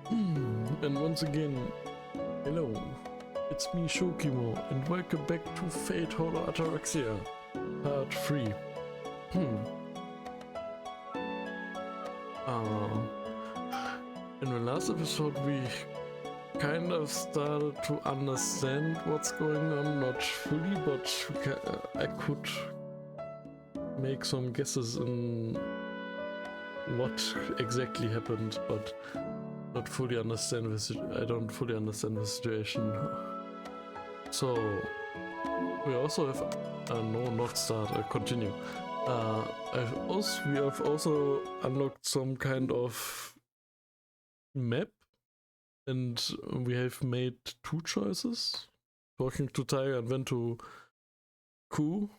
And once again, hello, it's me Shokimo, and welcome back to Fate Horror Ataraxia, Part 3. In the last episode we kind of started to understand what's going on, not fully, but I could make some guesses in what exactly happened, but not fully understand I don't fully understand the situation. So we also have no, not start, continue. We have also unlocked some kind of map, and we have made two choices: talking to Tiger and then to Ku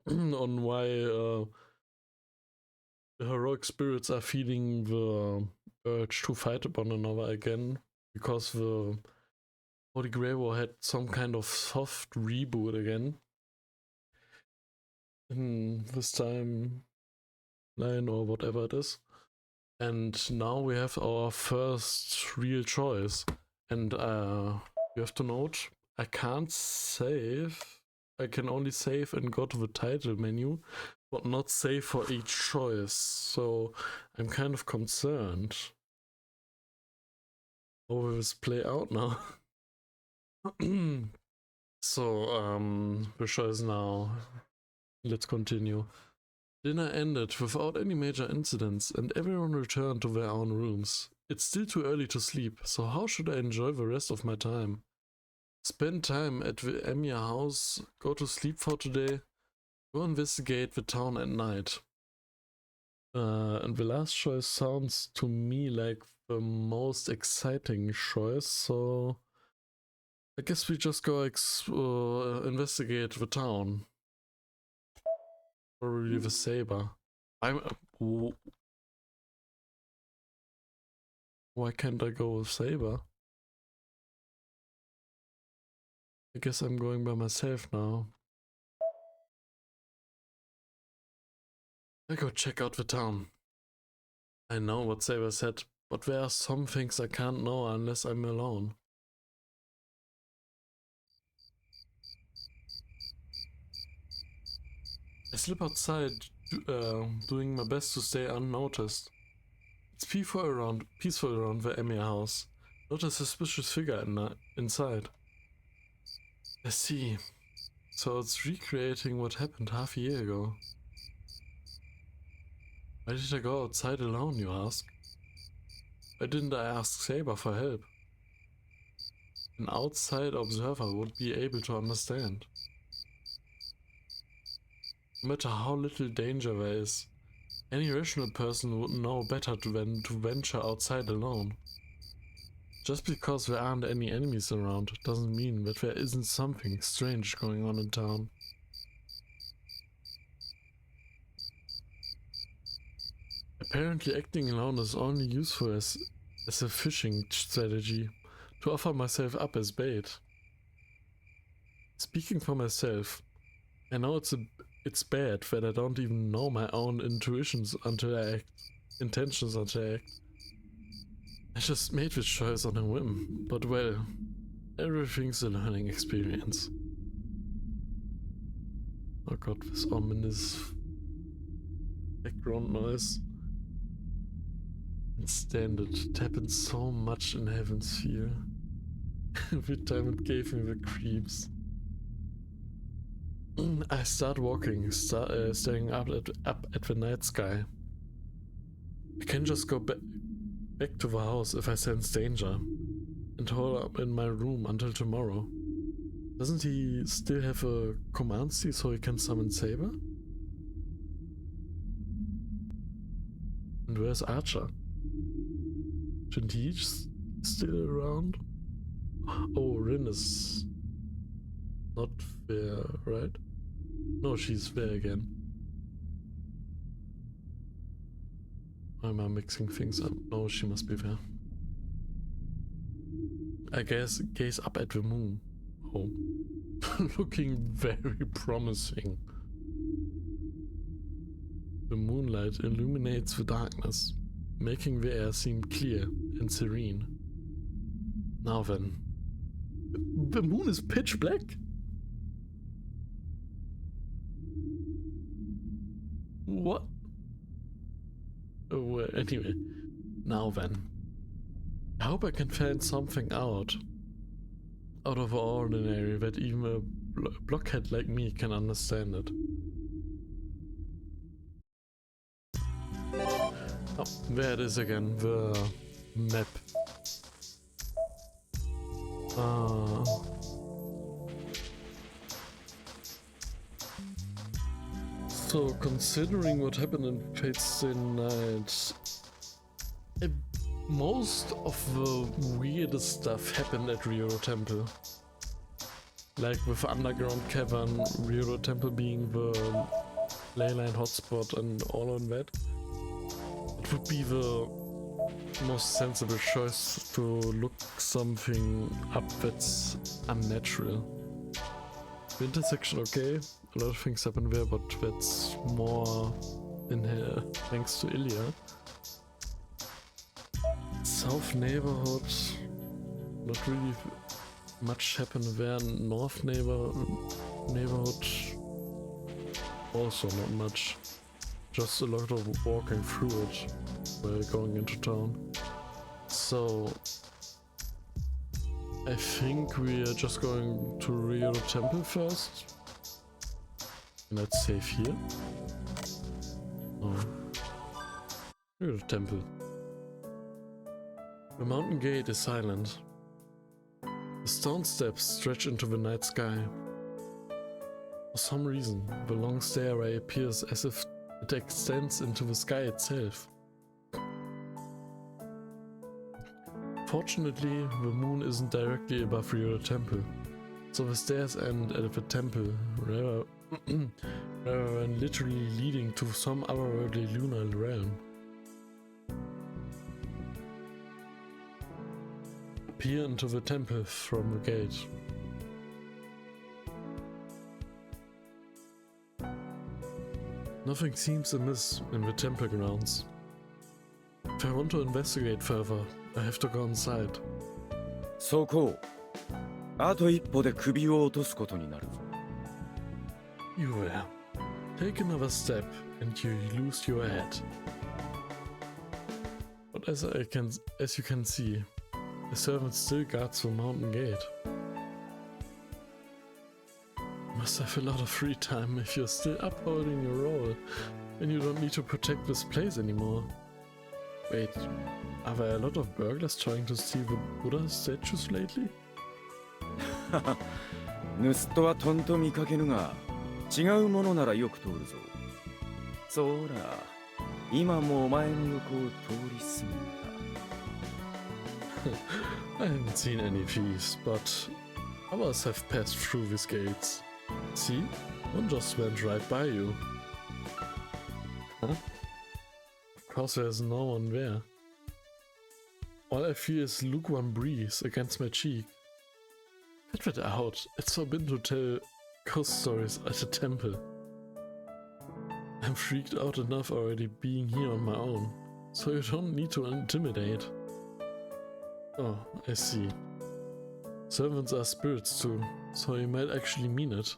on why the heroic spirits are feeling the urge to fight one another again, because the Holy Grey War had some kind of soft reboot again in this timeline or whatever it is. And now we have our first real choice. And you have to note, I can't save. I can only save and go to the title menu, but not save for each choice. So I'm kind of concerned. How will this play out now? So, the choice now. Let's continue. Dinner ended without any major incidents, and everyone returned to their own rooms. It's still too early to sleep, so how should I enjoy the rest of my time? Spend time at the Emir house, go to sleep for today, go investigate the town at night. And the last choice sounds to me like the most exciting choice, so I guess we just go investigate the town. Probably the saber. Why can't I go with saber? I guess I'm going by myself now. I go check out the town. I know what Saber said, but there are some things I can't know unless I'm alone. I slip outside, doing my best to stay unnoticed. It's peaceful around the Emir house. Not a suspicious figure inside. I see. So it's recreating what happened half a year ago. Why did I go outside alone, you ask? Why didn't I ask Saber for help? An outside observer would be able to understand. No matter how little danger there is, any rational person would know better than to venture outside alone. Just because there aren't any enemies around doesn't mean that there isn't something strange going on in town. Apparently acting alone is only useful as a fishing strategy, to offer myself up as bait. Speaking for myself, I know it's bad that I don't even know my own intentions until I act. I just made this choice on a whim, but well, everything's a learning experience. Oh god, this ominous background noise. Can't stand it. It happens so much in Heaven's Sphere. Every time it gave me the creeps. I start walking, staring up at the night sky. I can just go back to the house if I sense danger, and hold up in my room until tomorrow. Doesn't he still have a command C so he can summon Saber? And where's Archer? Shouldn't he still around? Oh, Rin is not there, right? No, she's there again. Why am I mixing things up? No, she must be there. I guess gaze up at the moon. Oh. Looking very promising. The moonlight illuminates the darkness. making the air seem clear and serene. Now then. The moon is pitch black? What? Oh, well, anyway. Now then. I hope I can find something out of the ordinary that even a blockhead like me can understand it. Oh, there it is again, the map. So, considering what happened in Part.3, most of the weirdest stuff happened at Ryoro Temple. Like with Underground Cavern, Ryoro Temple being the leyline hotspot and all on that. It would be the most sensible choice to look something up that's unnatural. The intersection, okay, a lot of things happen there, but that's more in here thanks to Ilya. South neighborhood, not really much happened there. North neighborhood, also not much. Just a lot of walking through it while going into town. So I think we are just going to Ryoro Temple first. Let's save here. Oh. Ryoro Temple. The mountain gate is silent. The stone steps stretch into the night sky. For some reason, the long stairway appears as if it extends into the sky itself. Fortunately, the moon isn't directly above Ryoro Temple, so the stairs end at the temple rather than literally leading to some otherworldly lunar realm. Peer into the temple from the gate. Nothing seems amiss in the temple grounds. If I want to investigate further, I have to go inside. そこ。あと一歩で首を落とすことになるぞ。You there. Take another step and you lose your head. But as you can see, the servant still guards the mountain gate. You must have a lot of free time if you're still upholding your role and you don't need to protect this place anymore. Wait, are there a lot of burglars trying to steal the Buddha statues lately? 盗人はとんと見かけぬが、違うものならよく通るぞ。そら、今もお前の横を通り過ぎた。I haven't seen any thieves, but others have passed through these gates. See? One just went right by you. Huh? Of course there's no one there. All I feel is lukewarm breeze against my cheek. Cut that out. It's forbidden to tell ghost stories at a temple. I'm freaked out enough already being here on my own, so you don't need to intimidate. Oh, I see. Servants are spirits too, so you might actually mean it.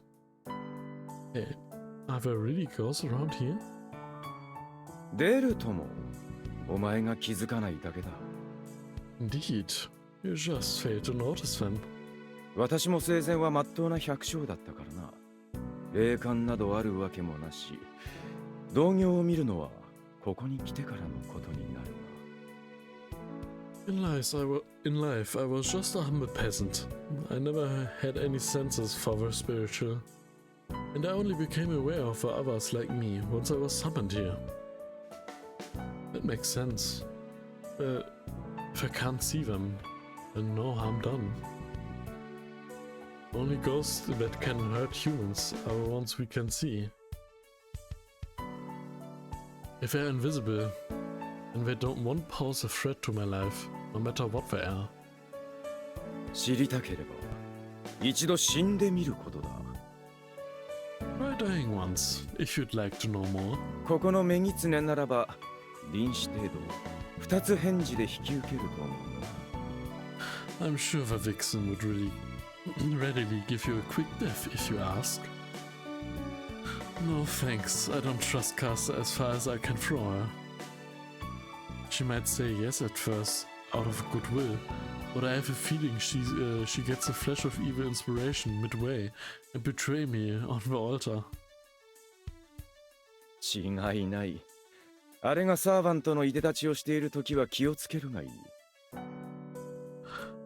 Hey, are there really ghosts around here? 出るとも、お前が気づかないだけだ。Indeed, you just fail to notice them. 私も生前は真っ当な百姓だったからな。霊感などあるわけもなし、同業を見るのはここに来てからのことになるな。In life, I was just a humble peasant. I never had any senses for the spiritual. And I only became aware of the others like me once I was summoned here. That makes sense. If I can't see them, then no harm done. Only ghosts that can hurt humans are the ones we can see. If they're invisible, then they don't want pose a threat to my life, no matter what they are. 知りたければ、一度死んでみることだ。Try dying once, if you'd like to know more. ここの女狐ならば、臨死程度。2つ返事で引き受けると思うが。 I'm sure the vixen would really readily give you a quick death if you ask. No thanks, I don't trust Casa as far as I can throw her. She might say yes at first, out of goodwill, but I have a feeling she gets a flash of evil inspiration midway and betray me on the altar. 違いない。あれがサーバントのいでたちをしているときは気をつけるがいい。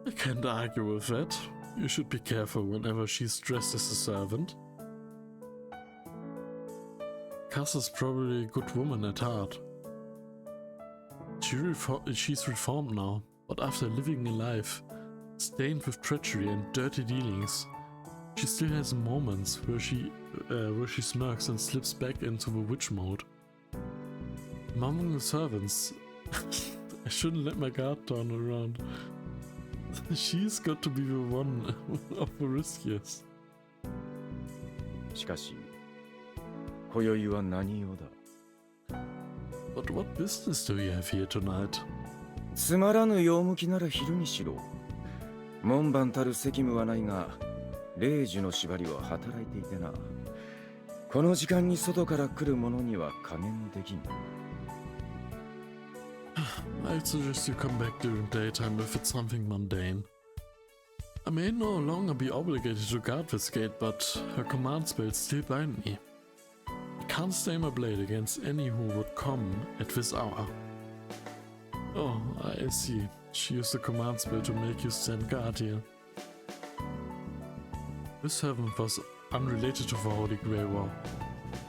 I can't argue with that. You should be careful whenever she's dressed as a servant. Casa's probably a good woman at heart. She's reformed now, but after living a life stained with treachery and dirty dealings, she still has moments where she smirks and slips back into the witch mode. Among the servants, I shouldn't let my guard down around. She's got to be the one of the riskiest. しかし、今宵は何用だ。 But what business do you have here tonight? つまらぬ用向きなら昼にしろ。門番たる責務はないが、霊樹の縛りは働いていてな。この時間に外から来る者には加減できん。I'd suggest you come back during daytime if it's something mundane. I may no longer be obligated to guard this gate, but her command spells still bind me. I can't stay my blade against any who would come at this hour. Oh, I see. She used the command spell to make you stand guard here. This servant was unrelated to the Holy Grey War.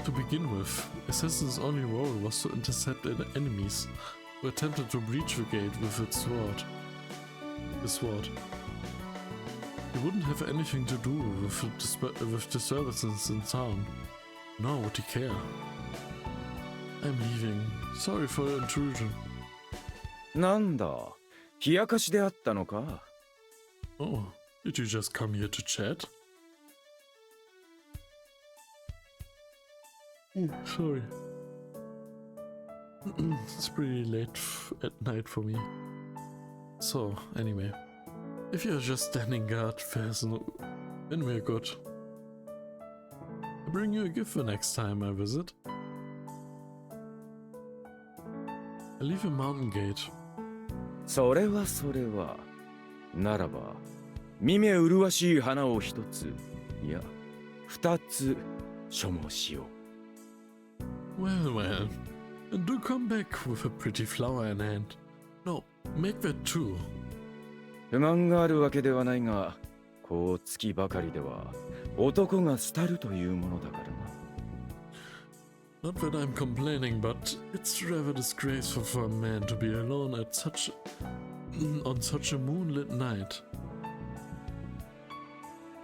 To begin with, Assassin's only role was to intercept enemies who attempted to breach the gate with its sword. The sword. He wouldn't have anything to do with disturbances in town, nor would he care. I'm leaving. Sorry for the intrusion. なんだ、冷やかしであったのか。 Oh, did you just come here to chat? Sorry. It's pretty late at night for me. So, anyway. If you're just standing guard, then we're good. I'll bring you a gift the next time I visit. I leave a mountain gate. それはそれは。ならば、見目麗しい花を一つ、いや、二つ所望しよう。Well, well. And do come back with a pretty flower in hand. No, make that two. 不満があるわけではないが、こう月ばかりでは男が廃るというものだからな。Not that I'm complaining, but it's rather disgraceful for a man to be alone on such a moonlit night.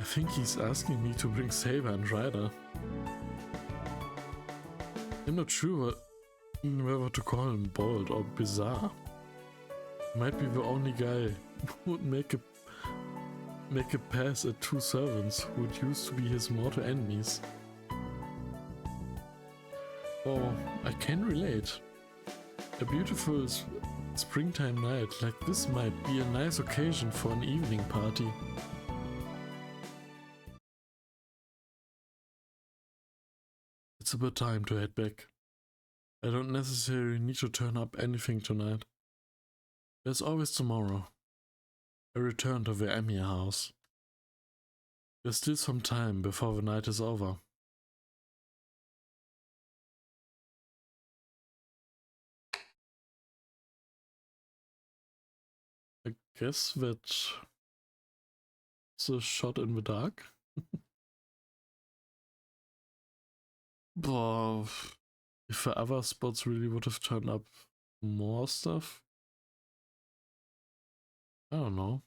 I think he's asking me to bring Saber and Ryder. I'm not sure whether to call him bold or bizarre. He might be the only guy who would make a pass at two servants who would used to be his mortal enemies. Oh, I can relate. A beautiful springtime night like this might be a nice occasion for an evening party. It's about time to head back. I don't necessarily need to turn up anything tonight. There's always tomorrow. A return to the Emir house. There's still some time before the night is over. I guess that's a shot in the dark. But if the other spots really would have turned up more stuff, I don't know.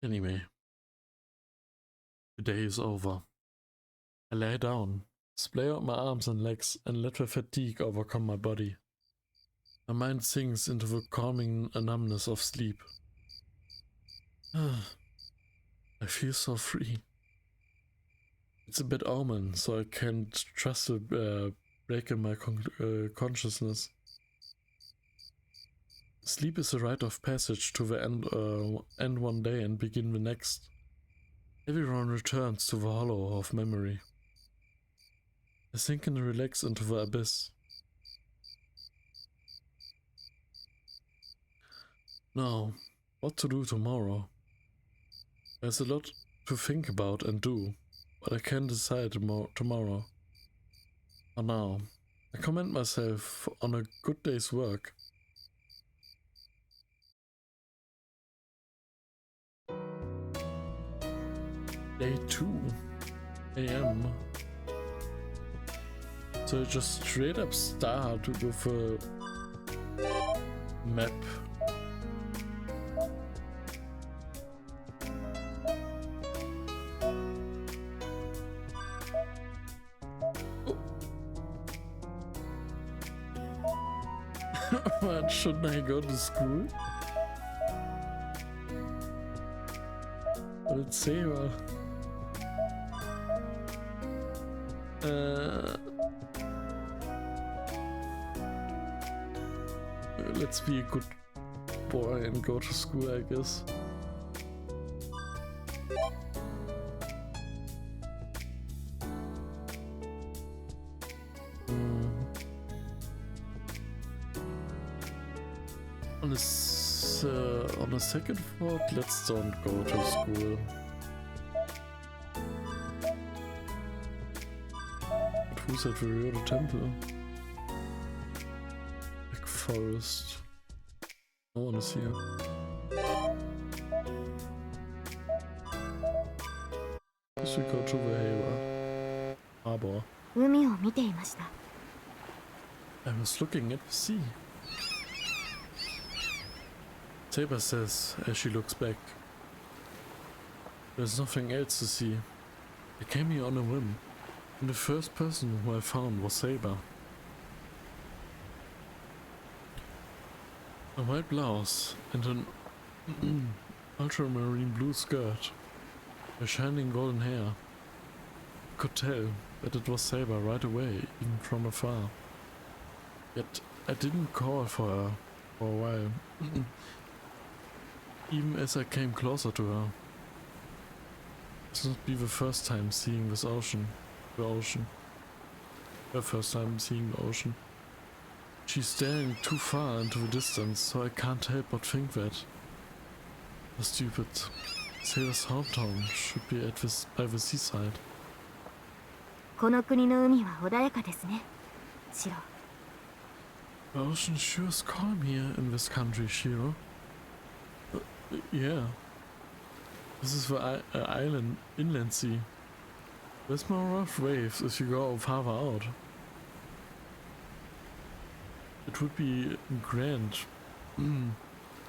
Anyway, the day is over. I lie down, splay out my arms and legs, and let the fatigue overcome my body. My mind sinks into the calming numbness of sleep. I feel so free. It's a bad omen, so I can't trust a break in my consciousness. Sleep is a rite of passage to the end one day and begin the next. Everyone returns to the hollow of memory. I sink and relax into the abyss. Now, what to do tomorrow? There's a lot to think about and do, but I can decide tomorrow. For now, I commend myself on a good day's work. Day 2 AM. So I just straight up start with a map. What, shouldn't I go to school? But it's Saber. Let's be a good boy and go to school, I guess. On a second thought, let's don't go to school. But who's at the Ryoto Temple? Black Forest. No one is here. Guess we go to the harbor. I was looking at the sea. Saber says as she looks back. There's nothing else to see. I came here on a whim, and the first person who I found was Saber. A white blouse and an ultramarine blue skirt, her shining golden hair. I could tell that it was Saber right away, even from afar. Yet I didn't call for her for a while. Even as I came closer to her. This would be the first time seeing the ocean. Her first time seeing the ocean. She's staring too far into the distance, so I can't help but think that. How stupid. Saber's hometown should be by the seaside. The ocean sure is calm here in this country, Shiro. Yeah. This is the inland sea. There's more rough waves if you go farther out. It would be grand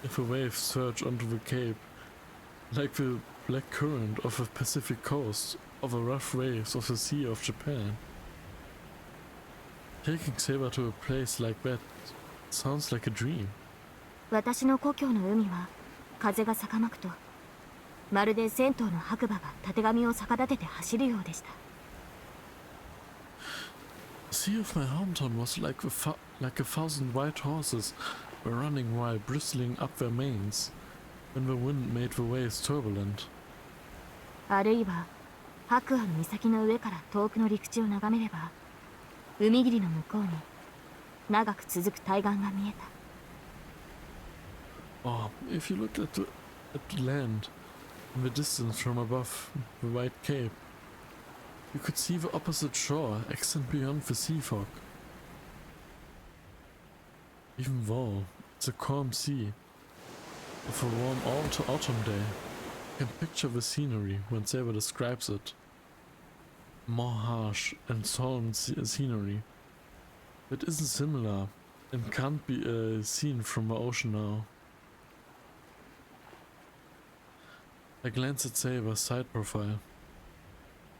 if the waves surge onto the cape, like the black current of the Pacific coast, or the rough waves of the Sea of Japan. Taking Saber to a place like that sounds like a dream. 私の故郷の海は風が逆まくとまるで1000頭の白馬がたてがみを逆立てて走るようでした。 The sea of my hometown was like a thousand white horses were running while bristling up their manes when the wind made the waves turbulent. あるいは白亜の岬の上から遠くの陸地を眺めれば海霧の向こうに長く続く対岸が見えた。 Or if you looked at the land in the distance from above the white cape, you could see the opposite shore extend beyond the sea fog. Even though it's a calm sea, of a warm autumn day, you can picture the scenery when Saber describes it. More harsh and solemn scenery that isn't similar and can't be seen from the ocean now. I glance at Saber's side profile.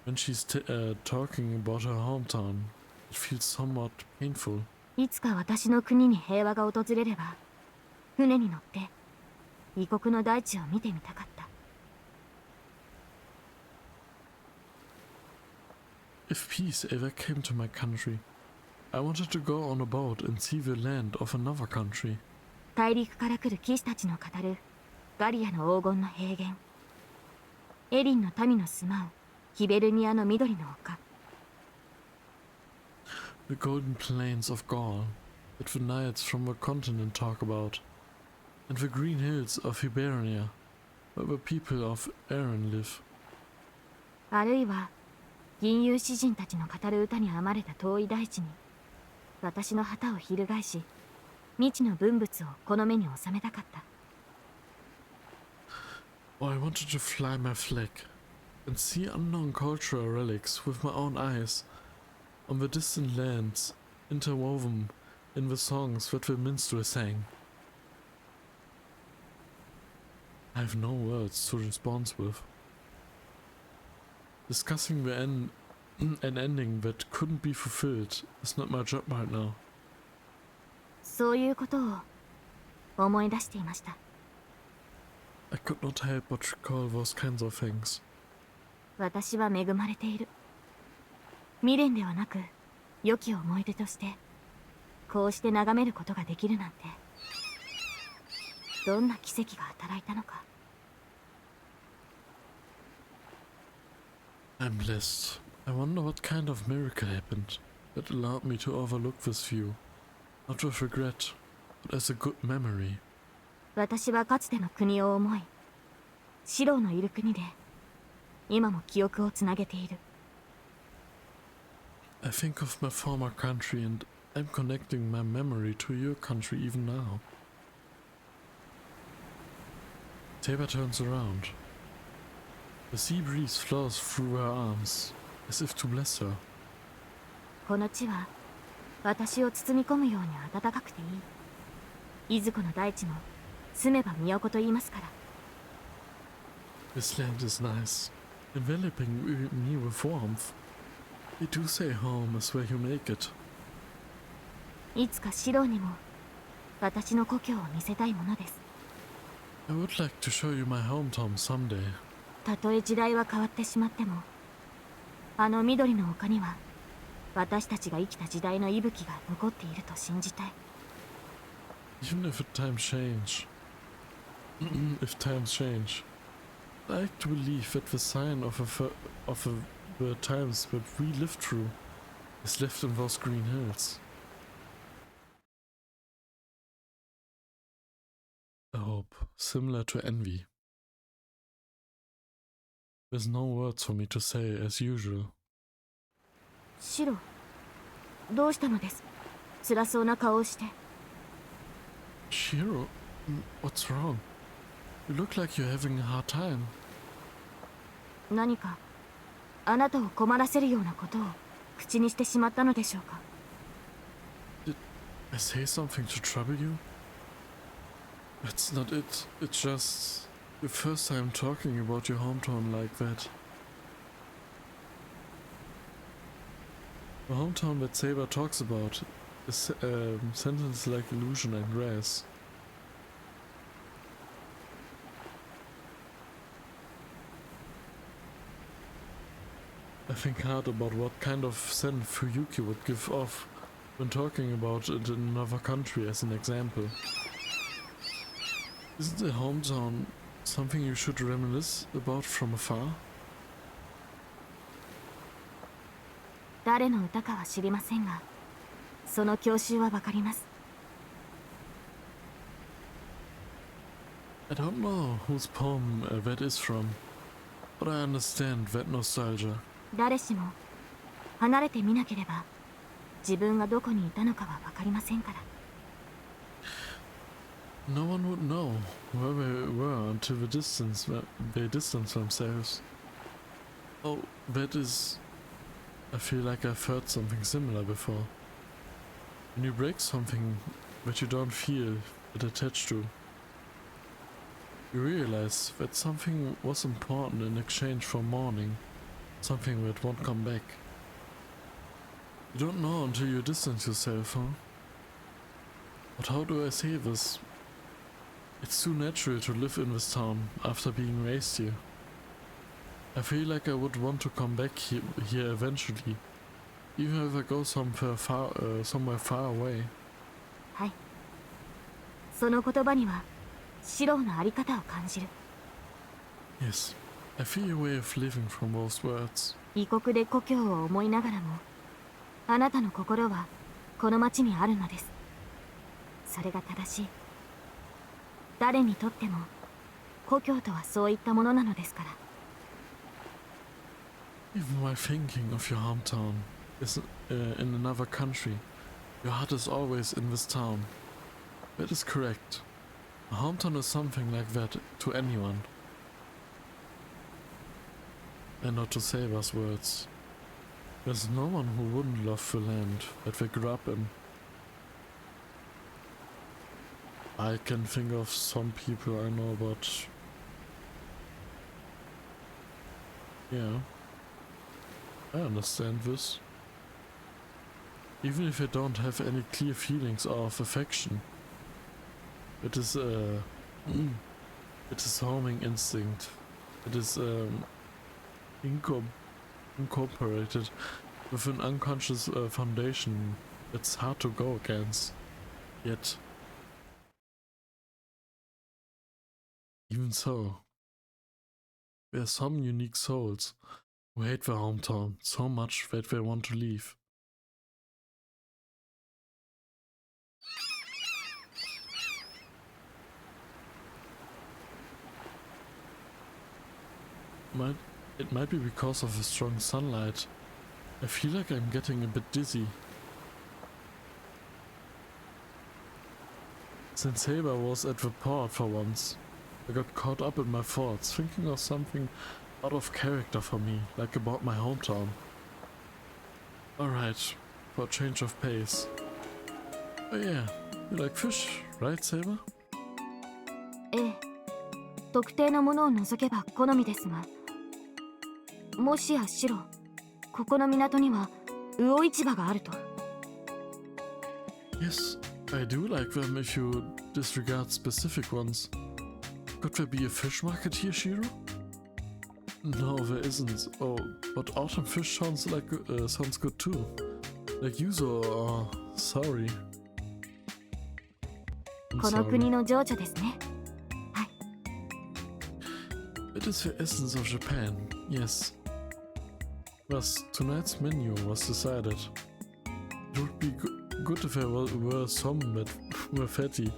When she's talking about her hometown, it feels somewhat painful. いつか私の国に平和が訪れれば、船に乗って異国の大地を見てみたかった。 If peace ever came to my country, I wanted to go on a boat and see the land of another country. 大陸から来る騎士たちの語るガリアの黄金の平原、エリンの民の住まうヒベルニアの緑の丘。 The golden plains of Gaul that the knights from the continent talk about, and the green hills of Hibernia where the people of Erin live. あるいは銀融詩人たちの語る歌に編まれた遠い大地に私の旗を翻し、未知の文物をこの目に収めたかった。 Or I wanted to fly my flag and see unknown cultural relics with my own eyes on the distant lands interwoven in the songs that the minstrel sang. I have no words to respond with. Discussing an ending that couldn't be fulfilled is not my job right now. そういうことを思い出していました。 I could not help but recall those kinds of things. 私は恵まれている。未練ではなく良き思い出としてこうして眺めることができるなんて、どんな奇跡が働いたのか。 I'm blessed. I wonder what kind of miracle happened that allowed me to overlook this view, not with regret, but as a good memory. 私はかつての国を思い、シローのいる国で今も記憶をつなげている。 I think of my former country and I'm connecting my memory to your country even now. Saber turns around. The sea breeze flows through her arms, as if to bless her. この地は私を包み込むように暖かくていい。いずこの大地も住めば都と言いますから。 This land is nice, enveloping me with warmth. They do say home is where you make it. いつかシローにも私の故郷を見せたいものです。 I would like to show you my hometown someday. たとえ時代は変わってしまっても、あの緑の丘には私たちが生きた時代の息吹が残っていると信じたい。 Even if times change, if times change, I like to believe that the sign of the times that we lived through is left in those green hills. A hope similar to envy. There's no words for me to say as usual. シロー、どうしたのです？辛そうな顔をして。 Shiro, what's wrong? You look like you're having a hard time. 何かあなたを困らせるようなことを口にしてしまったのでしょうか。 Did I say something to trouble you? That's not it. It's just your first time talking about your hometown like that. The hometown that Saber talks about is sentences like illusion and grass. I think hard about what kind of scent Fuyuki would give off when talking about it in another country as an example. Isn't the hometown something you should reminisce about from afar? 誰の歌かは知りませんが、その郷愁はわかります。 I don't know whose poem that is from, but I understand that nostalgia. 誰しも離れてみなければ自分がどこにいたのかはわかりませんから。 No one would know where they were until they distance themselves. Oh, that is... I feel like I've heard something similar before. When you break something that you don't feel it attached to, you realize that something was important in exchange for mourning, something that won't come back. You don't know until you distance yourself, huh? But how do I say this? It's too natural to live in this town after being raised here. I feel like I would want to come back here eventually, even if I go somewhere far away. はい、その言葉にはシローのあり方を感じる。 Yes, I feel your way of living from those words. 異国で故郷を思いながらも、あなたの心はこの町にあるのです。それが正しい。誰にとっても故郷とはそういったものなのですから。 Even while thinking of your hometown is in another country, your heart is always in this town. That is correct. A hometown is something like that to anyone. And not to say those words. There's no one who wouldn't love the land that they grew up in. I can think of some people I know, but yeah, I understand this. Even if I don't have any clear feelings of affection, it is it is homing instinct. It is incorporated with an unconscious foundation that's hard to go against. Yet, even so, there are some unique souls who hate their hometown so much that they want to leave. It might be because of the strong sunlight. I feel like I'm getting a bit dizzy. Since Saber was at the port for once, I got caught up in my thoughts, thinking of something out of character for me, like about my hometown. Alright, for a change of pace. Oh yeah, you like fish, right, Saber? ええ、特定のものを除けば好みですが、もしやシロ、ここの港には魚市場があると。 Yes, I do like them if you disregard specific ones. Could there be a fish market here, Shiro? No, there isn't. Oh, but autumn fish sounds like sounds good too. Like yuzu or sorry. この国の情緒ですね。 It is the essence of Japan, yes. Thus, tonight's menu was decided. It would be good if there were some that were fatty,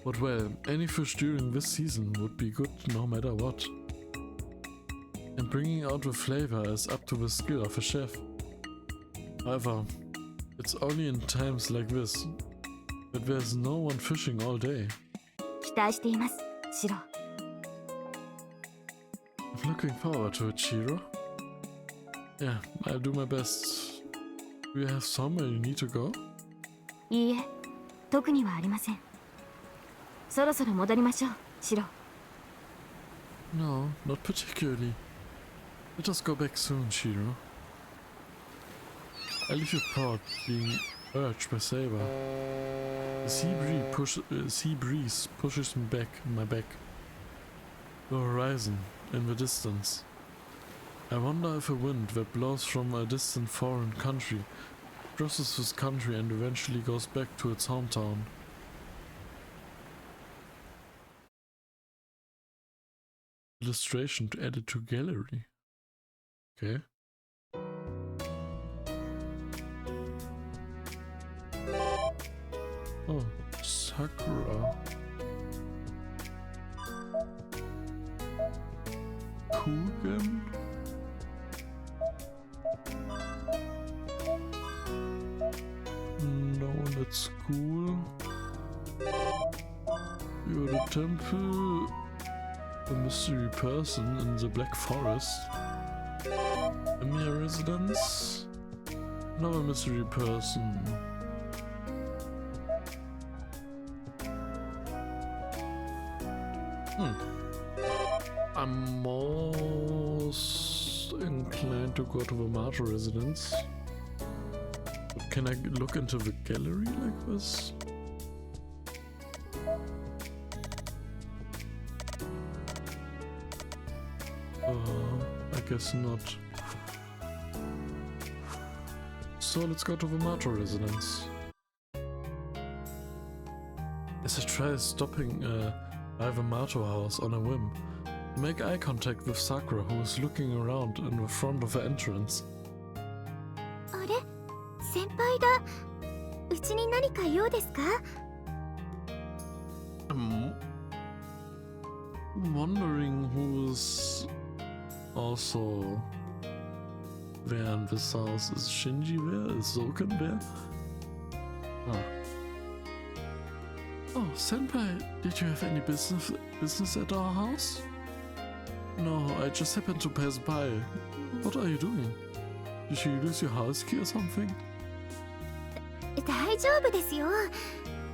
but well, any fish during this season would be good no matter what. And bringing out the flavor is up to the skill of a chef. However, it's only in times like this that there's no one fishing all day. 期待しています、シロ。 I'm looking forward to it, Shiro. Yeah, I'll do my best. Do you have somewhere you need to go? いいえ、特にはありません。そろそろ戻りましょう、シロ。 No, not particularly. Let us go back soon, Shiro. I leave your port being urged by Saber. The sea breeze pushes me back in my back. The horizon in the distance. I wonder if a wind that blows from a distant foreign country crosses this country and eventually goes back to its hometown. Illustration added to gallery. Okay. Oh, Sakura. Kugen? No one at school. You're the temple. A mystery person in the Black Forest. A mere residence. Another mystery person. I'm most inclined to go to the Marshall residence. But can I look into the gallery like this? I guess not. So let's go to the Marshall residence. As I try stopping by the Mato house on a whim. Make eye contact with Sakura, who is looking around in the front of the entrance. あれ、先輩だ。うちに何か用ですか? I'm wondering who's also there in this house. Is Shinji there? Is Zoken there? Ah. Oh, Senpai, did you have any business at our house? No, I just happened to pass by. What are you doing? Did you lose your house key or something? 大丈夫ですよ。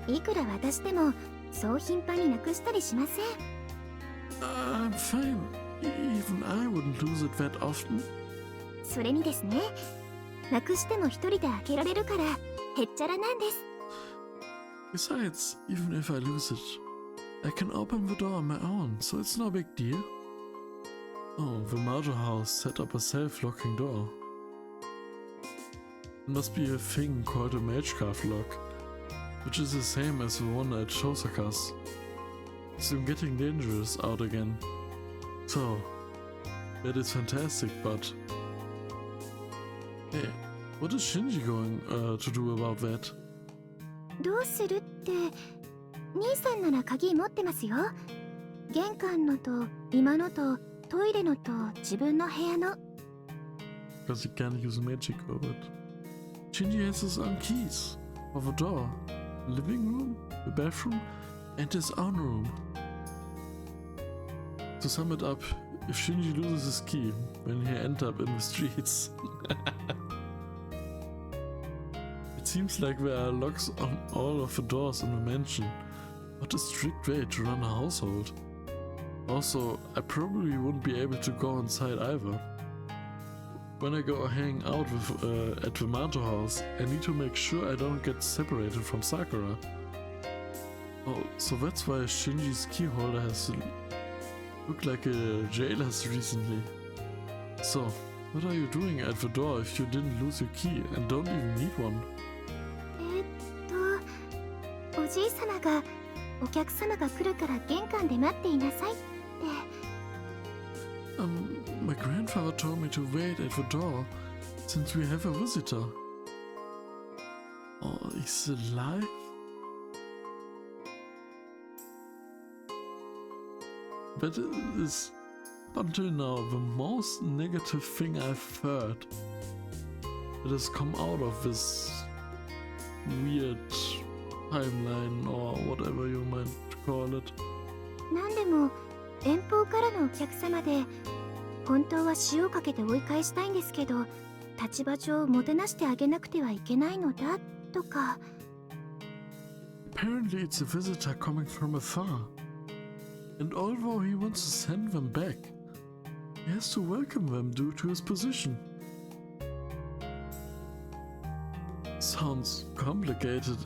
いくら私でもそう頻繁になくしたりしません。I'm fine. Even I wouldn't lose it that often. それにですね、なくしても一人で開けられるからへっちゃらなんです。Besides, even if I lose it, I can open the door on my own, so it's no big deal. Oh, the Majo house set up a self-locking door. It must be a thing called a magecraft lock, which is the same as the one at Shosaka's. It's been getting dangerous out again. So, that is fantastic, but... Hey, what is Shinji going to do about that? どうするって、兄さんなら鍵持ってますよ。玄関のと今のとトイレのと自分の部屋の。Because he can't use magic over it. Shinji has his own keys for the door, the living room, the bathroom, and his own room. To sum it up, if Shinji loses his key when he ends up in the streets, it seems like there are locks on all of the doors in the mansion. What a strict way to run a household. Also, I probably wouldn't be able to go inside either. When I go hang out with, at the Mato house, I need to make sure I don't get separated from Sakura. Oh, so that's why Shinji's key holder has looked like a jailer's recently. So, what are you doing at the door if you didn't lose your key and don't even need one? おじいさまがお客様が来るから玄関で待っていなさいって。My grandfather told me to wait at the door since we have a visitor. Oh, he's alive? That is, until now, the most negative thing I've heard that has come out of this weird timeline or whatever you might call it. なんでも遠方からのお客様で本当は塩かけて追い返したいんですけど立場上もてなしてあげなくてはいけないのだとか。 Apparently it's a visitor coming from afar. And although he wants to send them back, he has to welcome them due to his position. Sounds complicated.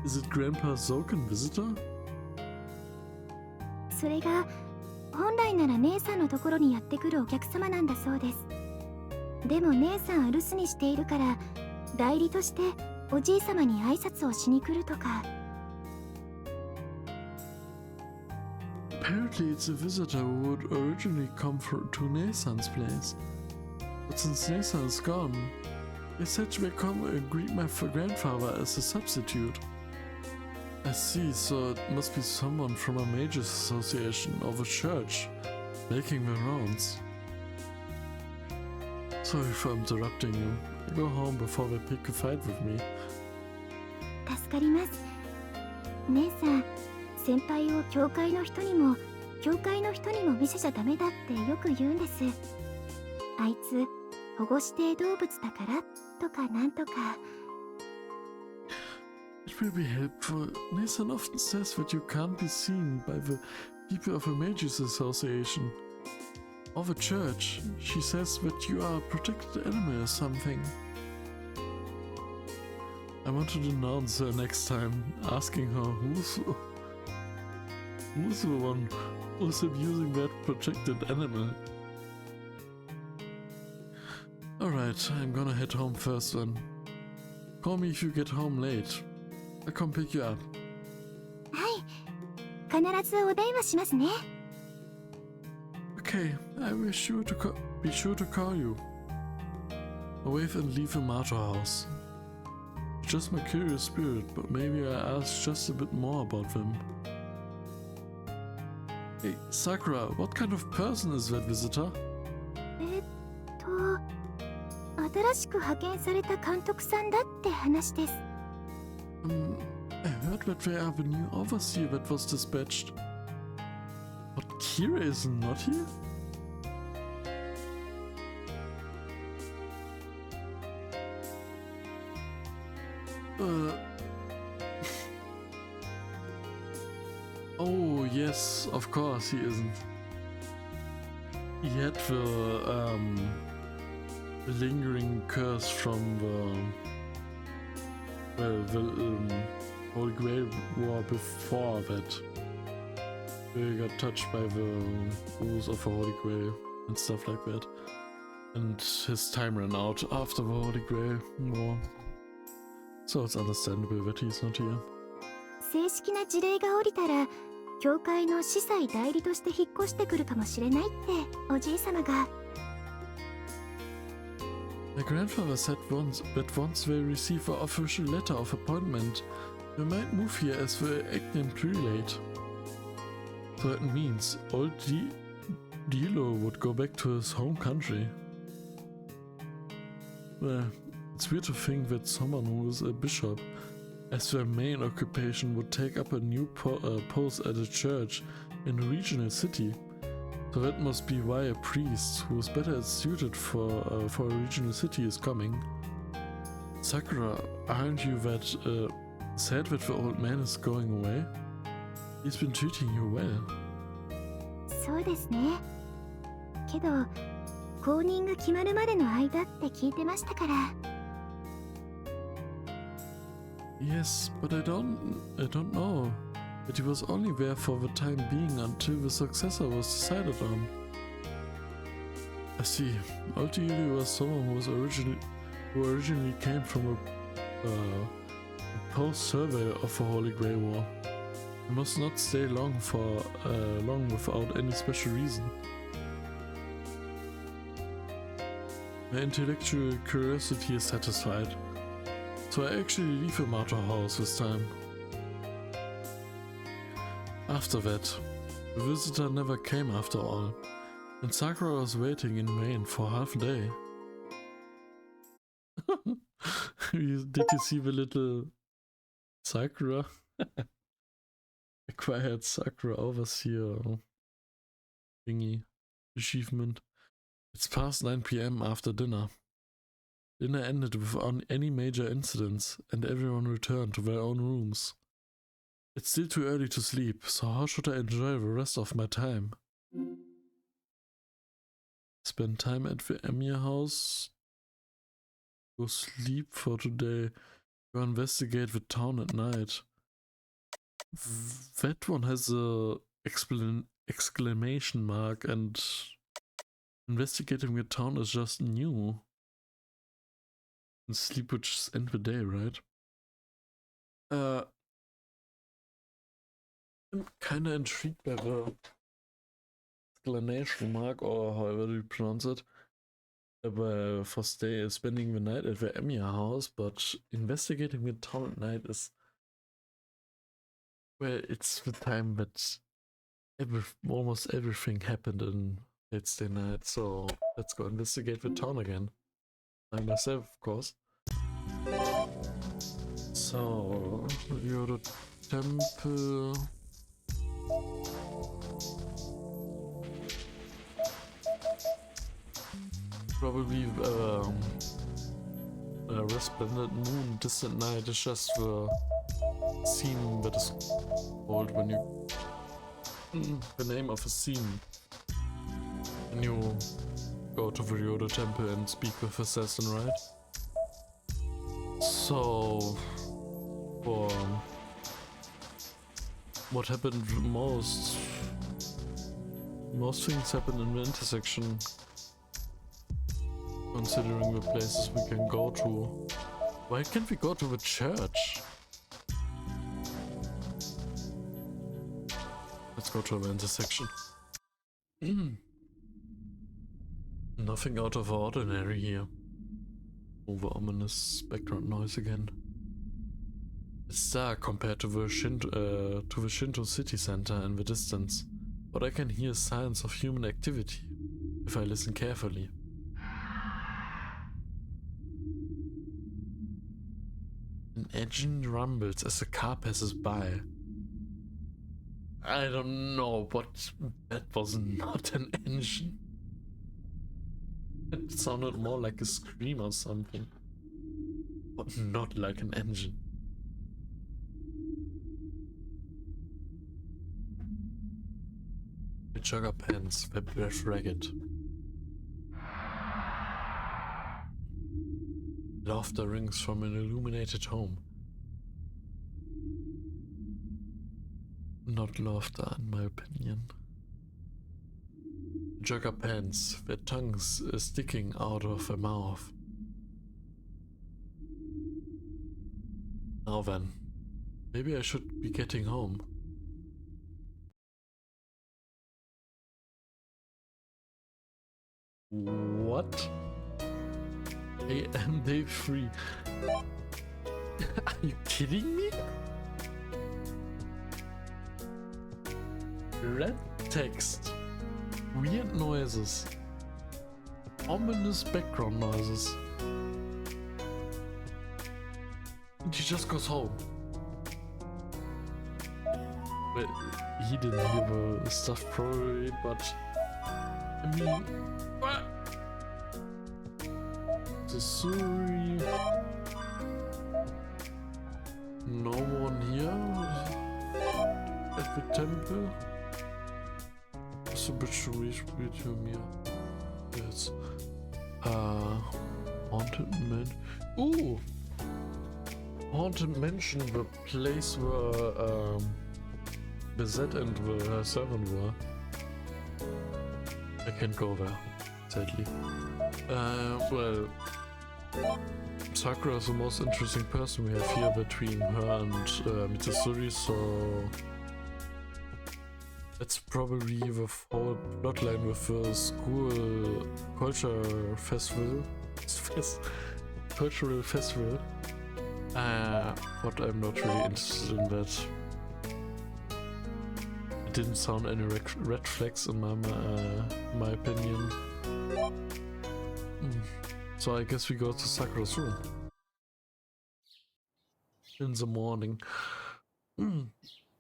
Is it Grandpa's Zoken visitor? それが本来なら姉さんのところにやってくるお客様なんだそうです。でも姉さん留守にしているから代理としておじい様に挨拶をしに来るとか。 Apparently it's a visitor who would originally come to Nesan's place. But since Nesan is gone, they said to come and greet my grandfather as a substitute. I see, so it must be someone from a mages association or the church making the rounds. Sorry for interrupting you. I go home before they pick a fight with me. 助かります。姉さん、先輩を教会の人にも見せちゃダメだってよく言うんです。あいつ保護指定動物だからとかなんとか。 It will be helpful. Nesan often says that you can't be seen by the people of a mages association or the church. She says that you are a protected animal or something. I want to denounce her next time, asking her who's the one who's abusing that protected animal. Alright, I'm gonna head home first then. Call me if you get home late. I'll come pick you up. 必ずお電話しますね。Okay, I will be sure to call you. I wave and leave the Mato house. Just my curious spirit, but maybe I ask just a bit more about them. Hey, Sakura, what kind of person is that visitor? 新しく派遣された監督さんだって話です。I heard that they have a new overseer that was dispatched. But Kira is not here? Oh, yes, of course he isn't. He had the lingering curse from the Holy Grail War before that. He got touched by the rules of the Holy Grail and stuff like that. And his time ran out after the Holy Grail War. So it's understandable that he's not here. 正式な辞令が下りたら、教会の司祭代理として引っ越してくるかもしれないっておじい様が。My grandfather said once they receive an official letter of appointment, they might move here as the acting prelate. So that means old Dilo would go back to his home country. Well, it's weird to think that someone who is a bishop, as their main occupation, would take up a new post at a church in a regional city. So that must be why a priest who is better suited for a regional city is coming. Sakura, aren't you that sad that the old man is going away? He's been treating you well. そうですね。けど、後任が決まるまでの間って聞いてましたから。Yes, but I don't know. But he was only there for the time being until the successor was decided on. I see. Old Yuri was someone who originally came from a post-survey of the Holy Grail War. He must not stay long without any special reason. My intellectual curiosity is satisfied, so I actually leave the Mato house this time. After that, the visitor never came after all, and Sakura was waiting in vain for half a day. Did you see the little Sakura? Acquired Sakura Overseer thingy achievement. It's past 9 p.m. after dinner. Dinner ended without any major incidents, and everyone returned to their own rooms. It's still too early to sleep, so how should I enjoy the rest of my time? Spend time at the Emir house? Go sleep for today? Go investigate the town at night? That one has a exclamation mark, and investigating the town is just new. And sleep would just end the day, right? I'm kinda intrigued by the exclamation mark, or however you pronounce it, for spending the night at the Emir house, but investigating the town at night is, well, it's the time that almost everything happened in It's the night, so let's go investigate the town again. By myself, of course. So, Ryodo Temple. Probably Resplendent Moon, Distant Night is just the scene that is called when you... the name of a scene. When you go to the Ryodo Temple and speak with Assassin, right? So... for... what happened most... most things happen in the intersection. Considering the places we can go to. Why can't we go to the church? let's go to Amanda's section. Nothing out of ordinary here. Over ominous background noise again. It's dark compared to the Shinto city center in the distance, but I can hear signs of human activity if I listen carefully. An engine rumbles as the car passes by. I don't know, but that was not an engine. It sounded more like a scream or something, but not like an engine. The jogger pants, their breath ragged. Laughter rings from an illuminated home. Not laughter, in my opinion. Jogger pants, their tongues sticking out of their mouth. Now then, maybe I should be getting home. What? AM day 3. Are you kidding me? Red text. Weird noises. Ominous background noises. And he just goes home. Well, he didn't hear the stuff probably, but I mean, what? The Suri. No one here at the temple. There's a bridge to reach between here. Yes. Haunted man. Ooh! Haunted Mansion, the place where the Z and the 7 were. I can't go there, sadly. Well, Sakura is the most interesting person we have here between her and Mitsuri, so that's probably the whole plotline with the school culture festival. Cultural festival. But I'm not really interested in that. It didn't sound any red flags in my opinion. So I guess we go to Sakura's room. In the morning.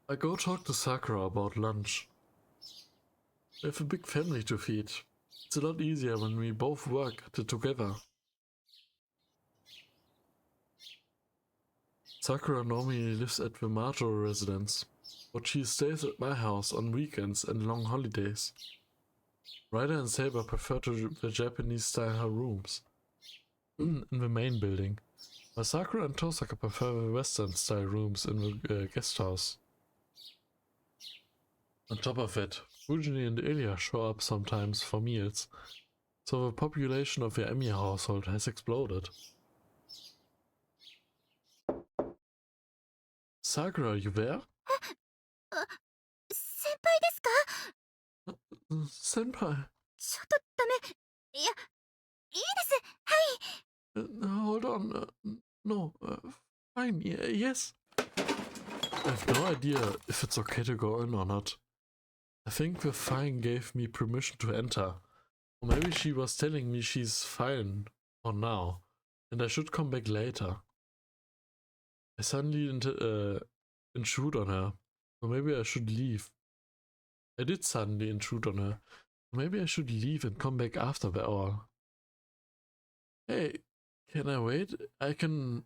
I go talk to Sakura about lunch. We have a big family to feed. It's a lot easier when we both work together. Sakura normally lives at the Majo residence, but she stays at my house on weekends and long holidays. Ryder and Saber prefer the Japanese-style rooms in the main building, while Sakura and Tosaka prefer the Western-style rooms in the guest house. On top of it, Fujini and Ilya show up sometimes for meals, so the population of the Emi household has exploded. Sakura, are you there? 先輩ですか? Senpai. ちょっとダメ。いや、いいです。はい。Hold on. No. Fine. Yes. I have no idea if it's okay to go in or not. I think the fine gave me permission to enter. Or maybe she was telling me she's fine for now, and I should come back later. I suddenly intrude on her, so maybe I should leave. I did suddenly intrude on her, so maybe I should leave and come back after the hour. Hey, can I wait? It can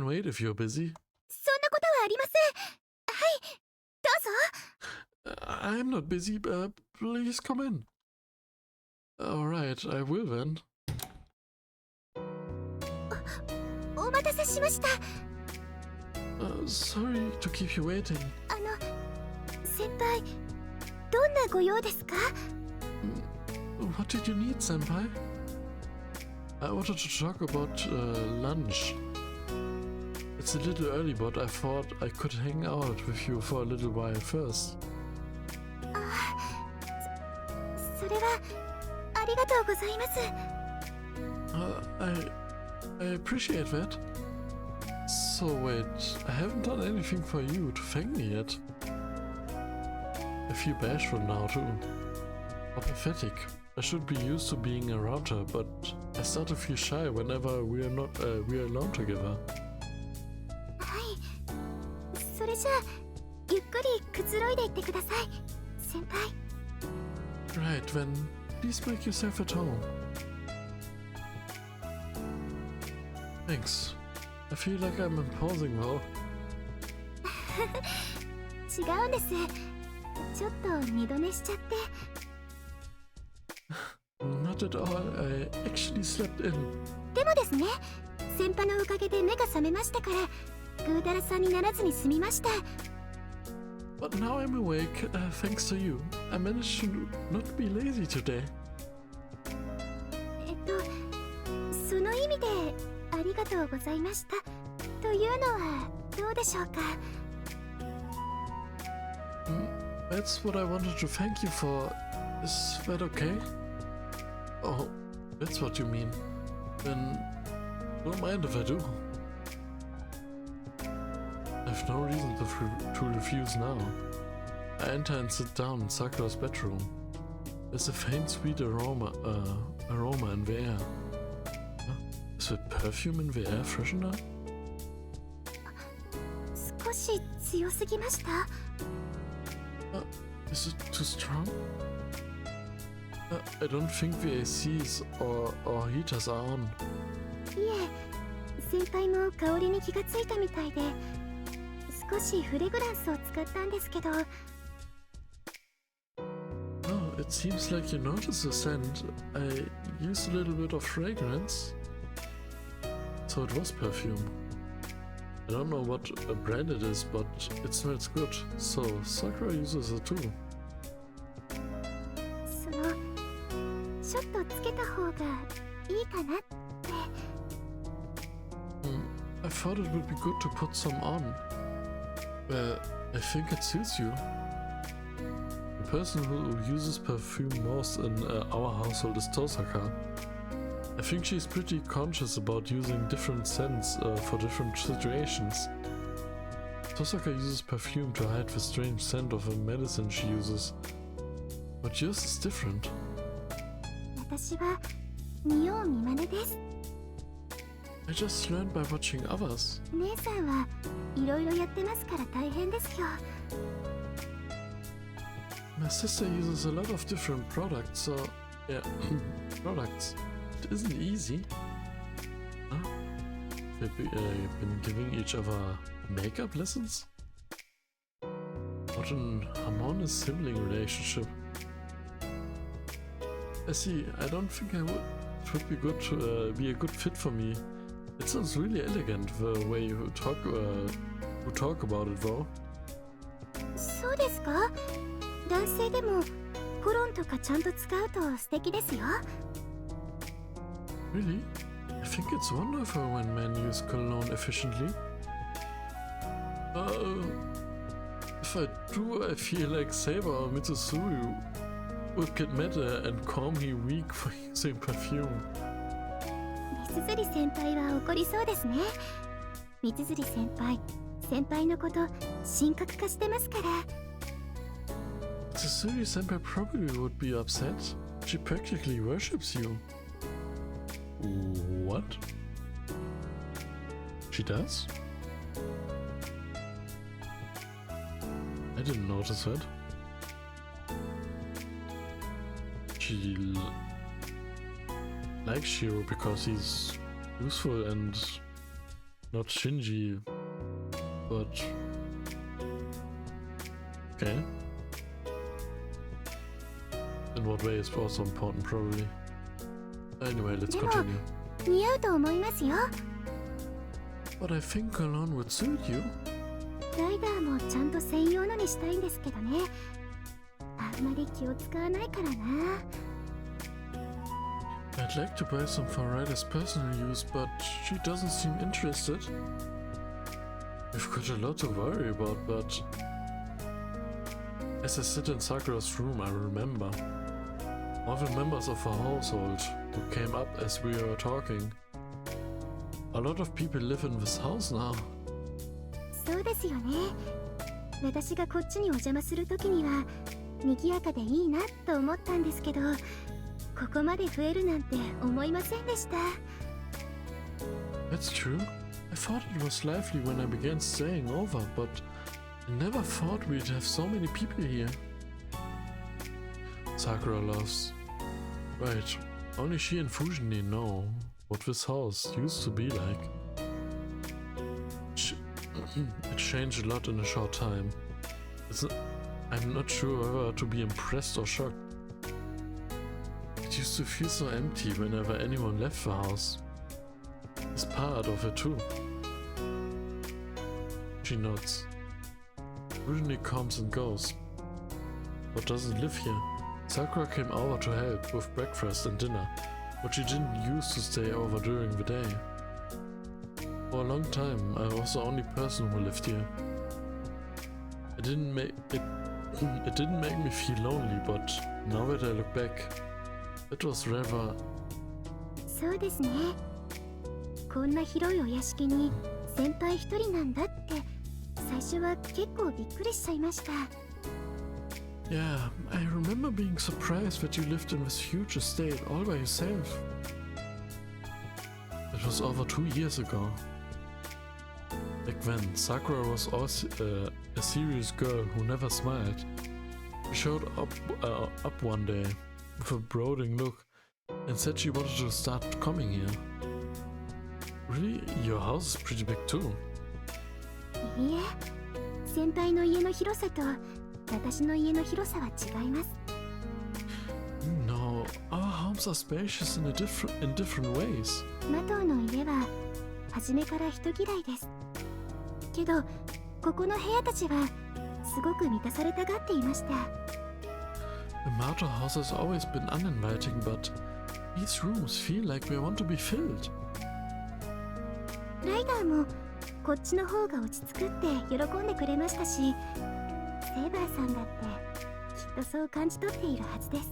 wait if you're busy. そんなことはありません。はい、どうぞ。I'm not busy, please come in. Alright, I will then. お待たせしました。Sorry to keep you waiting. 先輩、どんなご用ですか? What did you need, senpai? I wanted to talk about lunch. It's a little early, but I thought I could hang out with you for a little while first. それはありがとうございます。I appreciate that. So wait, I haven't done anything for you to thank me yet. I feel bashful now too. How pathetic. I should be used to being around her, but I start to feel shy whenever we are alone together. はい。それじゃあゆっくりくつろいでいってください、先輩。Right, then please make yourself at home. Thanks. I feel like I'm imposing though. 違うんです。ちょっと二度寝しちゃって。Not at all. I actually slept in. でもですね、先輩のおかげで目が覚めましたから、ぐうだらさんにならずに済みました。But now I'm awake, thanks to you. I managed to not be lazy today. その意味でありがとうございましたというのはどうでしょうか。That's what I wanted to thank you for. Is that okay? Oh, that's what you mean. Then don't mind if I do. I've no reason to refuse now. I enter and sit down in Sakura's bedroom. There's a faint sweet aroma in the air. Huh? Is it perfume in the air freshener? 少し強すぎました。Is it too strong? I don't think the ACs or heaters are on. いえ、先輩も香りに気がついたみたいで、少しフレグランスを使ったんですけど。Oh, it seems like you notice the scent. I used a little bit of fragrance. So it was perfume. I don't know what brand it is, but it smells good. So Sakura uses it too. ちょっとつけた方がいいかなって。I thought it would be good to put some on. I think it suits you. The person who uses perfume most in our household is Tosaka. I think she's pretty conscious about using different scents for different situations. Tosaka uses perfume to hide the strange scent of a medicine she uses. But yours is different. 私は見よう見まねです。I just learned by watching others. 姉さんはいろいろやってますから大変ですよ。My sister uses a lot of different products, so yeah, products. It isn't easy. Huh? They've been giving each other makeup lessons? What an harmonious sibling relationship. I see. I don't think it would be good to be a good fit for me. It sounds really elegant the way you talk about it, though. そうですか？男性でもコロンとかちゃんと使うと素敵ですよ。Really? I think it's wonderful when men use cologne efficiently. If I do, I feel like Saber or Mitsusuru would get mad and call me weak for using perfume. 三辻先輩は怒りそうですね。三辻先輩のこと神格化してますから。Mitsusuru senpai probably would be upset. She practically worships you. What? She does? I didn't notice that. She likes Shiro because he's useful and not Shinji, but okay. In what way is also important, probably. Anyway, let's continue. 似合うと思いますよ。But I think cologne would suit you. ライダーもちゃんと専用のにしたいんですけどね。あんまり気を使わないからな。I'd like to buy some for Ryder's personal use, but she doesn't seem interested. We've got a lot to worry about, but as I sit in Sakura's room, I remember. Other members of our household who came up as we were talking. A lot of people live in this house now. そうですよね。私がこっちにお邪魔するときには賑やかでいいなと思ったんですけど、ここまで増えるなんて思いませんでした。That's true. I thought it was lively when I began staying over, but I never thought we'd have so many people here. Sakura laughs. Right, only she and Fujini know what this house used to be like. It changed a lot in a short time. I'm not sure whether to be impressed or shocked. It used to feel so empty whenever anyone left the house. It's part of it too. She nods. Fujini comes and goes, but doesn't live here. Sakura came over to help with breakfast and dinner, but she didn't used to stay over during the day. For a long time, I was the only person who lived here. It didn't make me feel lonely, but now that I look back, it was rather. そうですね。こんな広いお屋敷に先輩一人なんだって最初は結構びっくりしちゃいました。Yeah, I remember being surprised that you lived in this huge estate all by yourself. It was over 2 years ago. Back then, Sakura was also a serious girl who never smiled. She showed up one day with a brooding look and said she wanted to start coming here. Really? Your house is pretty big too. いいえ、先輩の家の広さと私の家の広さは違います。No, our homes are spacious in different ways. マトウの家は初めから人嫌いです。けど、ここの部屋たちはすごく満たされたがっていました。The Mato house has always been uninviting, but these rooms feel like they want to be filled. ライダーもこっちの方が落ち着くって喜んでくれましたし、セイバーさんだってきっとそう感じ取っているはずです。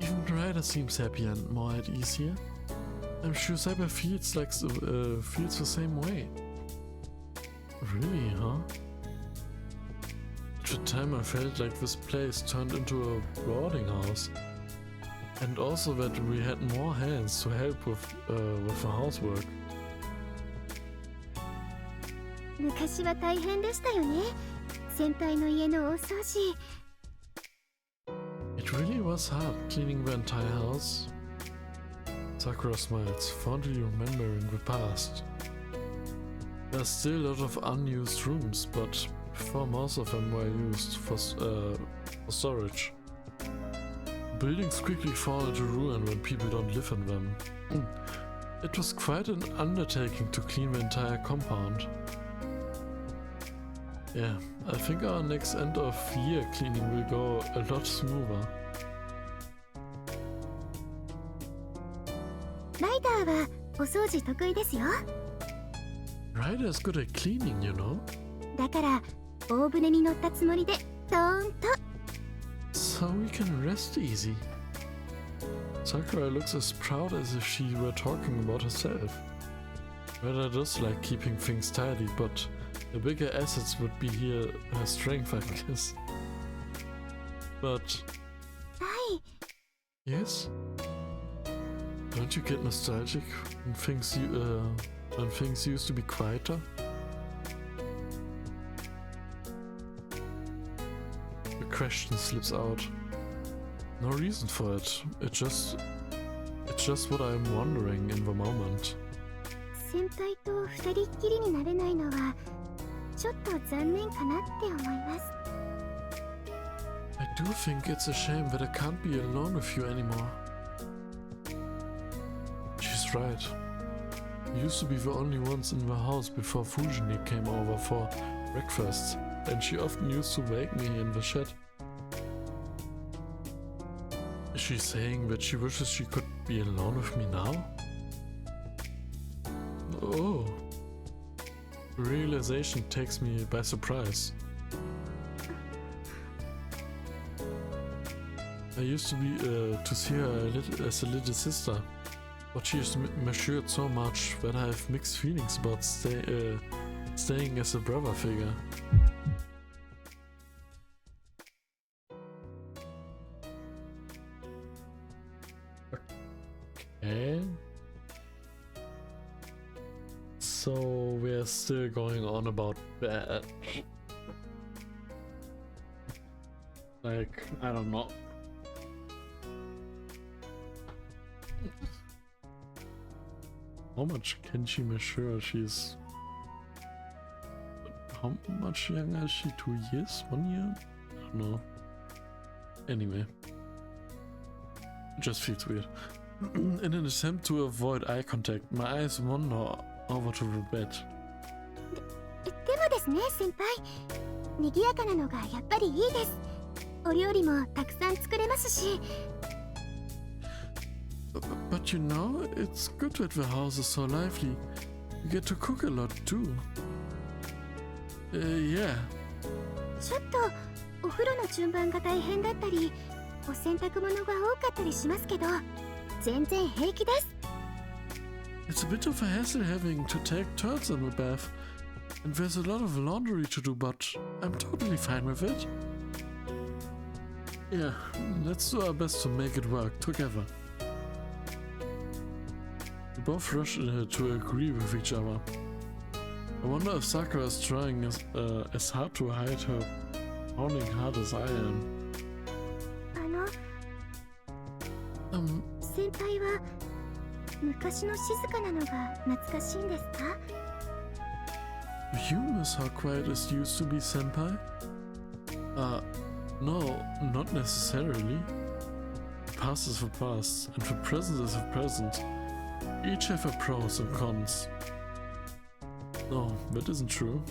Even Ryder seems happy and more at ease here. I'm sure Saber feels the same way. Really, huh? At the time I felt like this place turned into a boarding house. And also that we had more hands to help with the housework. 昔は大変でしたよね。先輩の家の大掃除。It really was hard cleaning the entire house. Sakura smiles, fondly remembering the past. There's still a lot of unused rooms, but before most of them were used for storage. Buildings quickly fall into ruin when people don't live in them. It was quite an undertaking to clean the entire compound. Yeah, I think our next end of year cleaning will go a lot smoother. ライダーはお掃除得意ですよ。Ryder is good at cleaning, you know. だから大船に乗ったつもりでドーンと。So we can rest easy. Sakura looks as proud as if she were talking about herself. Ryder does like keeping things tidy, but the bigger assets would be her strength, I guess. But はい。 yes? Don't you get nostalgic when things used to be quieter? The question slips out. No reason for it. It's just what I'm wondering in the moment. 先輩と二人っきりになれないのはちょっと残念かなって思います。I do think it's a shame that I can't be alone with you anymore. She's right. We used to be the only ones in the house before Fujini came over for breakfast, and she often used to wake me in the shed. Is she saying that she wishes she could be alone with me now? Oh. The realization takes me by surprise. I used to be to see her as a little sister, but she has matured so much that I have mixed feelings about staying as a brother figure. Okay. So we're still going on about that. Like, I don't know. How much can she mature? She's... How much younger is she? 2 years? 1 year? I don't know. Anyway. It just feels weird. In an attempt to avoid eye contact, my eyes wander over to the bed. でもですね、先輩。賑やかなのがやっぱりいいです。お料理もたくさん作れますし。But you know, it's good that the house is so lively. You get to cook a lot too. Yeah. ちょっとお風呂の順番が大変だったり、お洗濯物が多かったりしますけど、全然平気です。It's a bit of a hassle having to take turns in the bath, and there's a lot of laundry to do, but I'm totally fine with it. Yeah, let's do our best to make it work together. We both rush to agree with each other. I wonder if Sakura is trying as hard to hide her pounding heart as I am. 先輩は昔の静かなのが懐かしいんですか? You miss how quiet it used to be, senpai? No, not necessarily. The past is the past, and the present is the present. Each have their pros and cons. No, that isn't true.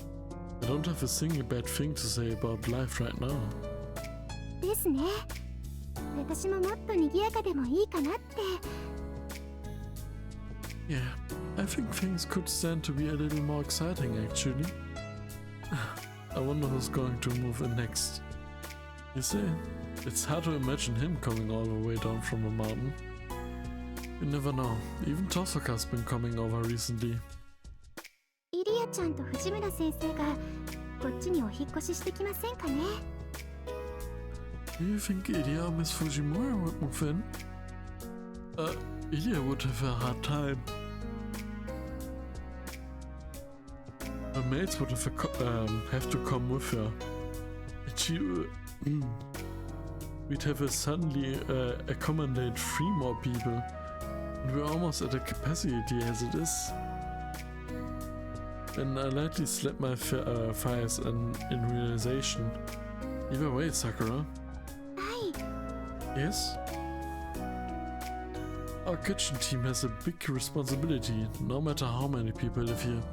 I don't have a single bad thing to say about life right now. ですね。私ももっと賑やかでもいいかなって。Yeah, I think things could stand to be a little more exciting actually. I wonder who's going to move in next. You see, it's hard to imagine him coming all the way down from a mountain. You never know, even Tosoka's been coming over recently. イリアちゃんと藤村先生がこっちにお引っ越ししてきませんかね? Do you think Ilya or Miss Fujimura would move in? Ilya would have a hard time. Her mates would have to come with her. And she... We'd have to suddenly accommodate 3 more people. And we're almost at a capacity as it is. And I lightly slapped my thighs in realization. Either way, Sakura. Yes? Our kitchen team has a big responsibility, no matter how many people live here.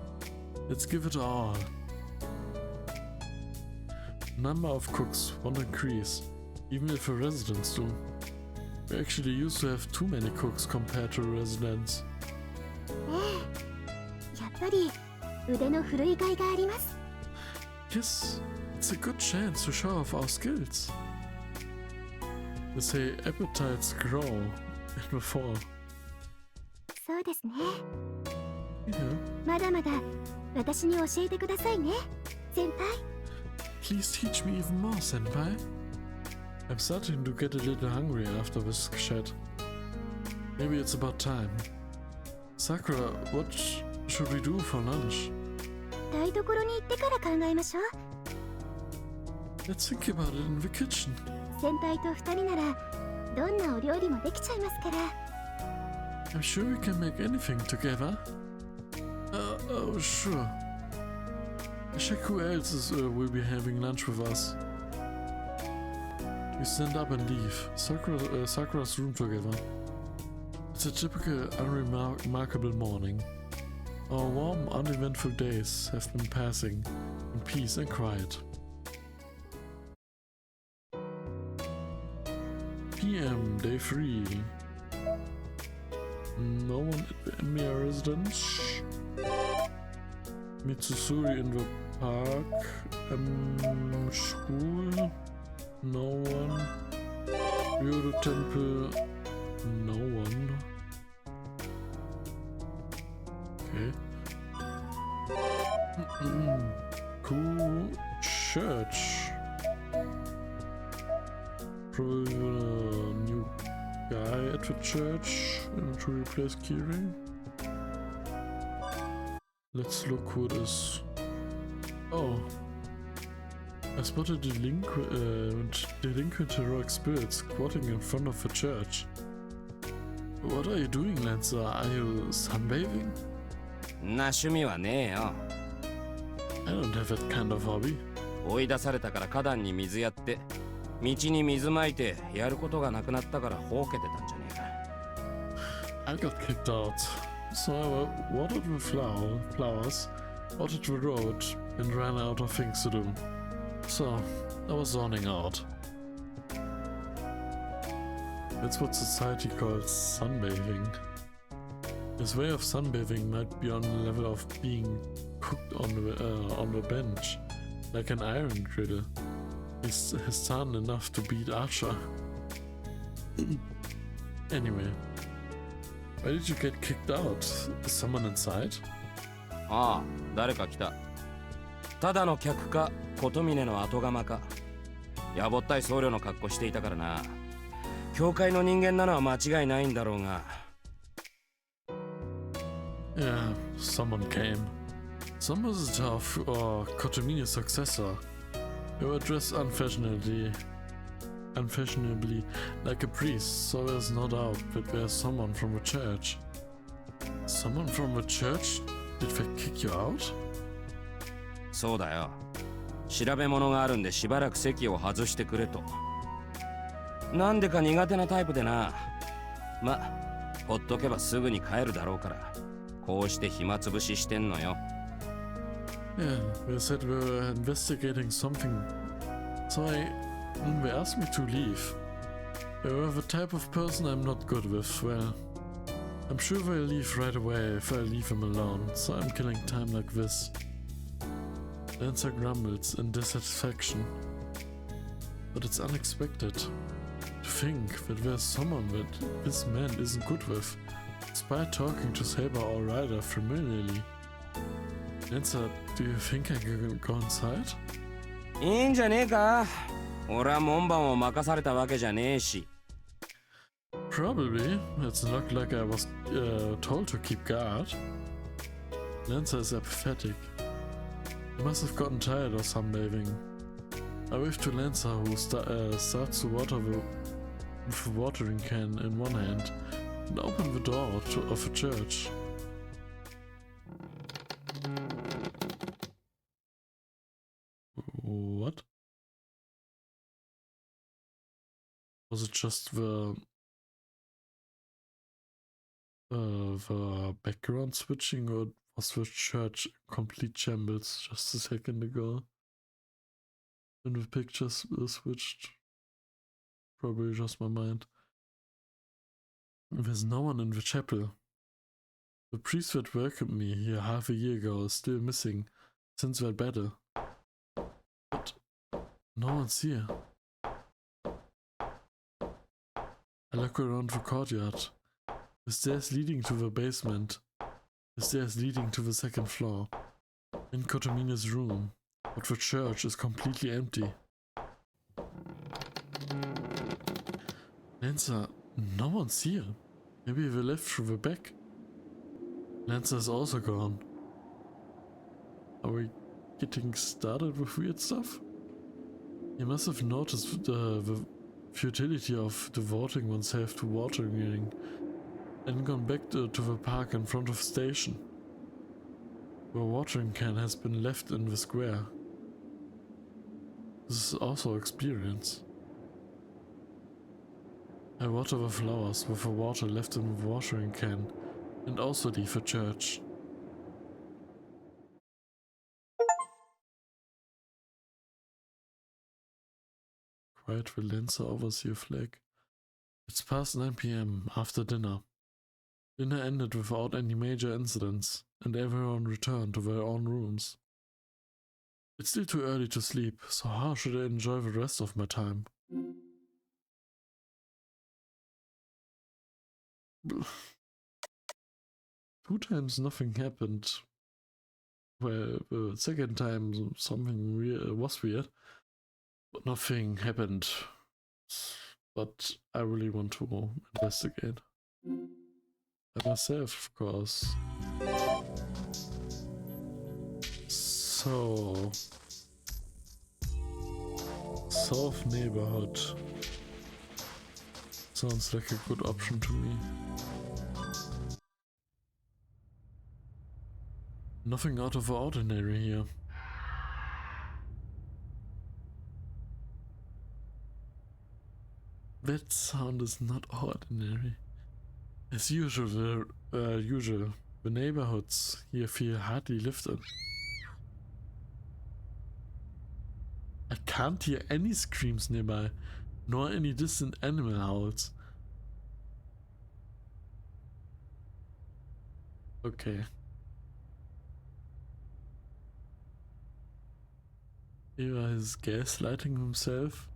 Let's give it all. Number of cooks won't increase, even if the residents do. We actually used to have too many cooks compared to residents. やっぱり腕の振るいがいがあります。 Yes, it's a good chance to show off our skills. They say appetites grow in the fall. そうですね。Yeah. まだまだ私に教えてくださいね、先輩。 Please teach me even more, senpai. I'm starting to get a little hungry after this chat. Maybe it's about time. Sakura, what should we do for lunch? 台所に行ってから考えましょう。 Let's think about it in the kitchen. 先輩と2人ならどんなお料理もできちゃいますから。 I'm sure we can make anything together. Oh, sure. Check who else will be having lunch with us. We stand up and leave. Sakura's room together. It's a typical, unremarkable morning. Our warm, uneventful days have been passing in peace and quiet. PM, day 3. No one at the Emiya residence. Mitsusuri in the park. School. No one. Kyoto Temple. No one. Okay. Cool church. Probably a new guy at the church to replace Kiri. Let's look who it is. Oh. I spotted delinquent heroic spirits squatting in front of the church. What are you doing, Lancer? Are you sunbathing? な趣味はねえよ。 I don't have that kind of hobby. 追い出されたから花壇に水やって道に水まいてやることがなくなったからほうけてたんじゃねえか。 I got kicked out, so I watered the flowers, watered the road, and ran out of things to do. So, I was zoning out. That's what society calls sunbathing. His way of sunbathing might be on the level of being cooked on the bench, like an iron griddle. He's done enough to beat Archer. Anyway, why did you get kicked out? Is someone inside? ああ、誰か来た。ただの客か、琴峰の後釜か。やぼったい僧侶の格好していたからな。教会の人間なのは間違いないんだろうが。Yeah, someone came. Some visitor or Kotomina's successor. They were dressed unfashionably like a priest, so there's no doubt that there's someone from the church. Someone from the church? Did they kick you out? そうだよ。調べ物があるんでしばらく席を外してくれと。なんでか苦手なタイプでな。ま、ほっとけばすぐに帰るだろうから。こうして暇つぶししてんのよ。Yeah, they said we were investigating something, so they asked me to leave. They were the type of person I'm not good with. Well, I'm sure they'll leave right away if I leave them alone, so I'm killing time like this. Lancer grumbles in dissatisfaction. But it's unexpected. To think that there's someone that this man isn't good with, despite talking to Saber or Ryder familiarly. Lancer, do you think I can go inside? いいんじゃねえか。俺は門番を任されたわけじゃねえし。Probably. It's not like I was told to keep guard. Lancer is apathetic. He must have gotten tired of sunbathing. I wave to Lancer, who starts to water with a watering can in one hand and open the door of a church. What? Was it just the background switching, or was the church complete shambles just a second ago? When the pictures switched? Probably just my mind. There's no one in the chapel. The priest that welcomed me here half a year ago is still missing since that battle. But no one's here. I look around the courtyard. The stairs leading to the basement. The stairs leading to the second floor. In Kotomina's room. But the church is completely empty. Lancer, no one's here. Maybe they left through the back. Lancer is also gone. Are we getting started with weird stuff? You must have noticed the futility of devoting oneself to watering and gone back to the park in front of the station. The watering can has been left in the square. This is also experience. I water the flowers with the water left in the watering can and also leave the church. Quiet the Lancer overseer flag. It's past 9 p.m. after dinner. Dinner ended without any major incidents, and everyone returned to their own rooms. It's still too early to sleep, so how should I enjoy the rest of my time? 2 times nothing happened. Well, the second time something was weird, but nothing happened. But I really want to investigate. By myself, of course. So... South neighborhood. Sounds like a good option to me. Nothing out of the ordinary here. That sound is not ordinary. As usual, the neighborhoods here feel hardly lived in. I can't hear any screams nearby, nor any distant animal howls. Okay. Either he's gaslighting himself,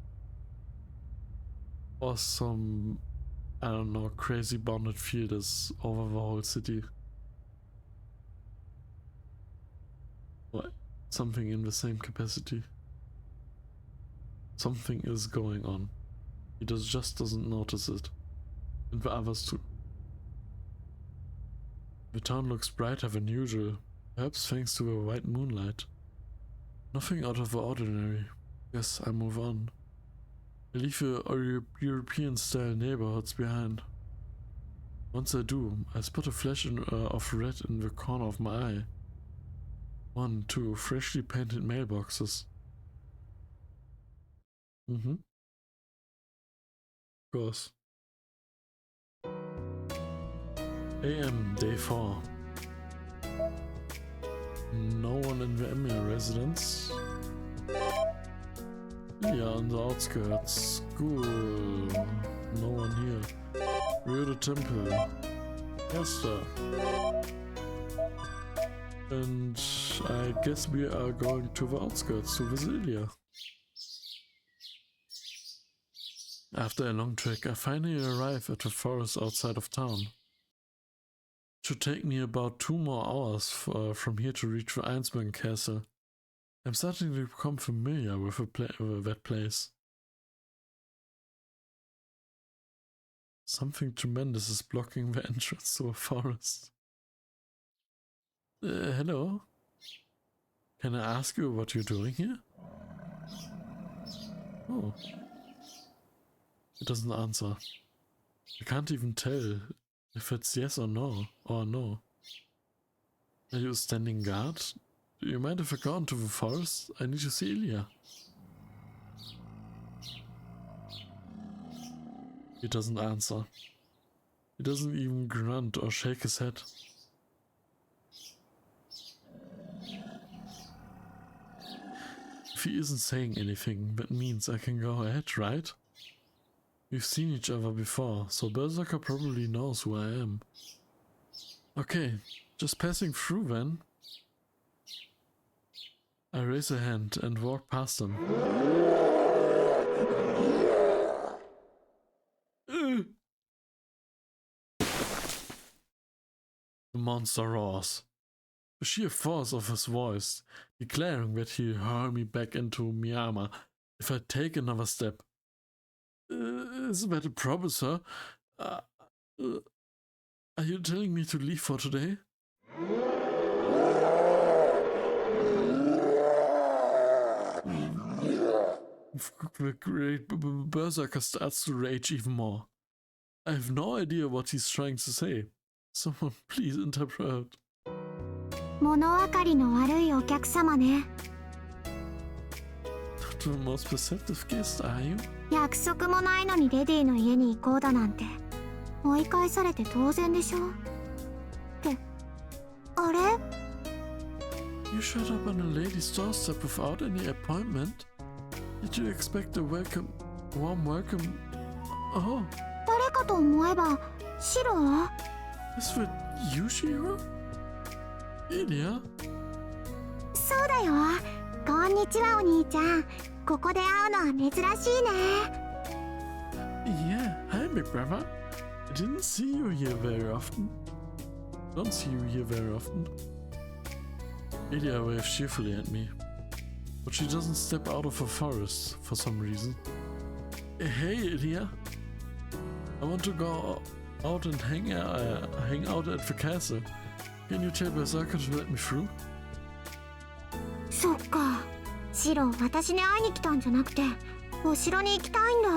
or some, I don't know, crazy bonded field is over the whole city. Or something in the same capacity. Something is going on. He just doesn't notice it. And the others too. The town looks brighter than usual, perhaps thanks to the white moonlight. Nothing out of the ordinary. Guess I move on. I leave the European-style neighborhoods behind. Once I do, I spot a flash of red in the corner of my eye. 1, 2 freshly painted mailboxes. Of course. AM, day 4. No one in the Emir residence. Yeah, on the outskirts. School. No one here. Rio de Temple. Esther. And I guess we are going to the outskirts to visit Ilya. After a long trek, I finally arrive at the forest outside of town. It should take me about 2 more hours from here to reach the Einsberg Castle. I'm starting to become familiar with that place. Something tremendous is blocking the entrance to a forest. Hello? Can I ask you what you're doing here? Oh. It doesn't answer. I can't even tell if it's yes or no. Are you standing guard? Do you mind if I go into the forest? I need to see Ilya. He doesn't answer. He doesn't even grunt or shake his head. If he isn't saying anything, that means I can go ahead, right? We've seen each other before, so Berserker probably knows who I am. Okay, just passing through then. I raise a hand and walk past him. The monster roars. The sheer force of his voice, declaring that he'll hurl me back into Miyama if I take another step. Is that a promise, sir? Are you telling me to leave for today? The great Berserker starts to rage even more. I have no idea what he's trying to say. Someone please interpret. 物分かりの悪いお客様ね。 The most perceptive guest, are you? 約束もないのにレディの家に行こうだなんて追い返されて当然でしょ。ってあれ You showed up on a lady's doorstep without any appointment? Did you expect a warm welcome? Oh. 誰かと思えばシロは Is that you, Shiro? Ilya? そうだよ。こんにちはお兄ちゃん。ここで会うのは珍しいね。Yeah, hi, big brother. I didn't see you here very often. Don't see you here very often. Ilya waves cheerfully at me, but she doesn't step out of her forest for some reason. Hey Ilya, I want to go out and hang out at the castle. Can you tell Berserker to let me through? そっか。シロ、私に会いに来たんじゃなくて、お城に行きたいんだ。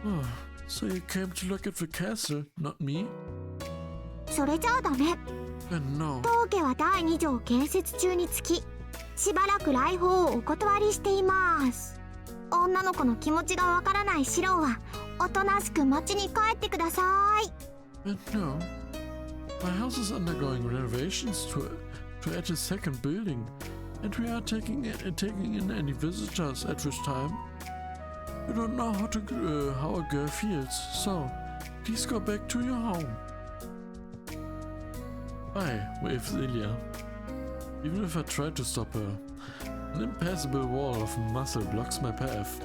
Oh, so you came to look at the castle, not me? それじゃあダメ。No. 当家は第2条建設中につき、しばらく来訪をお断りしています。女の子の気持ちがわからないシロは、おとなしく町に帰ってください。No. My house is undergoing renovations to add a second building, and we are taking in any visitors at this time. You don't know how a girl feels, so please go back to your home. Bye, waves Ilya. Even if I try to stop her, an impassable wall of muscle blocks my path.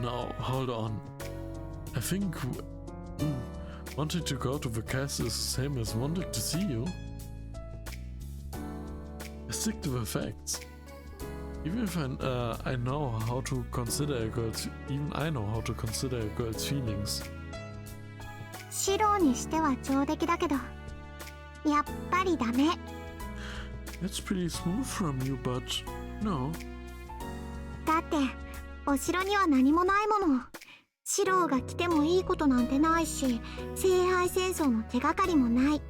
Now, hold on. I think wanting to go to the castle is the same as wanting to see you. I stick to the facts. Even if I know how to consider a girl's, even I know how to consider a girl's feelings. シロにしては上出来だけど、やっぱりダメ。That's pretty smooth from you, but no. だってお城には何もないもの。シロが来てもいいことなんてないし、聖杯戦争の手がかりもない。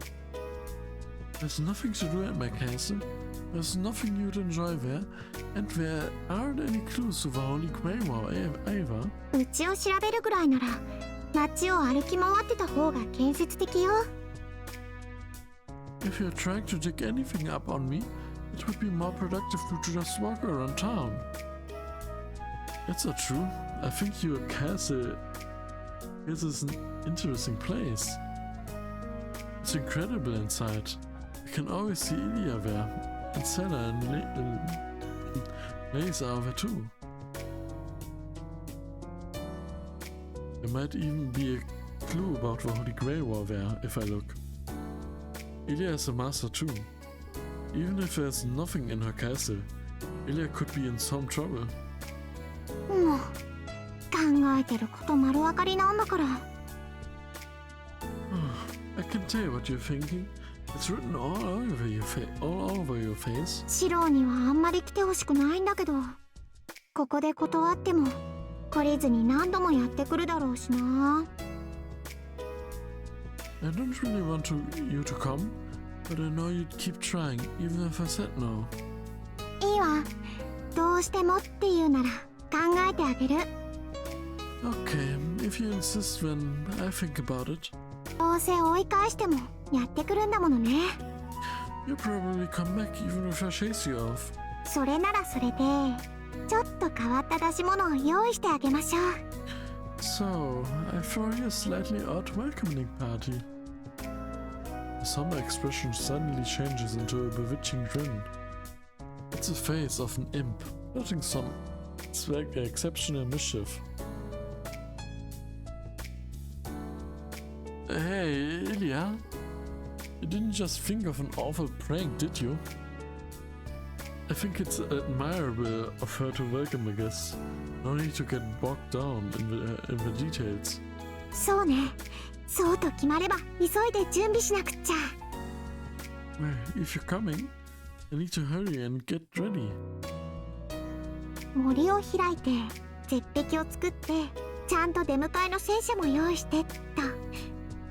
There's nothing to do at my castle. There's nothing you'd enjoy there, and there aren't any clues to the Holy Grail either. うちを調べるぐらいなら、街を歩き回ってた方が建設的よ。If you're trying to dig anything up on me, it would be more productive to just walk around town. That's not true. I think your castle is an interesting place. It's incredible inside. You can always see Ilya there, and Senna and Lace are there too. There might even be a clue about the Holy Grail war there if I look. Ilya is a master too. Even if there's nothing in her castle, Ilya could be in some trouble. もう考えてること丸分かりなんだから。I can tell what you're thinking. It's written all over your face. シロにはあんまり来てほしくないんだけど、ここで断っても懲りずに何度もやってくるだろうしな。I don't really want you to come, but I know you'd keep trying, even if I said no. いいわ。どうしてもって言うなら考えてあげる。Okay, if you insist, then I think about it. どうせ追い返してもやってくるんだものね。You'll probably come back even if I chase you off. それならそれで、ちょっと変わった出し物を用意してあげましょう。So, I throw you a slightly odd welcoming party. The somber expression suddenly changes into a bewitching grin. It's the face of an imp, plotting some exceptional mischief. Hey, Ilya. You didn't just think of an awful prank, did you? I think it's admirable of her to welcome a guest. No need to get bogged down in the details. そうね。そうと決まれば急いで準備しなくっちゃ。Well, if you're coming, I need to hurry and get ready. 森を開いて絶壁を作ってちゃんと出迎えの戦車も用意してっ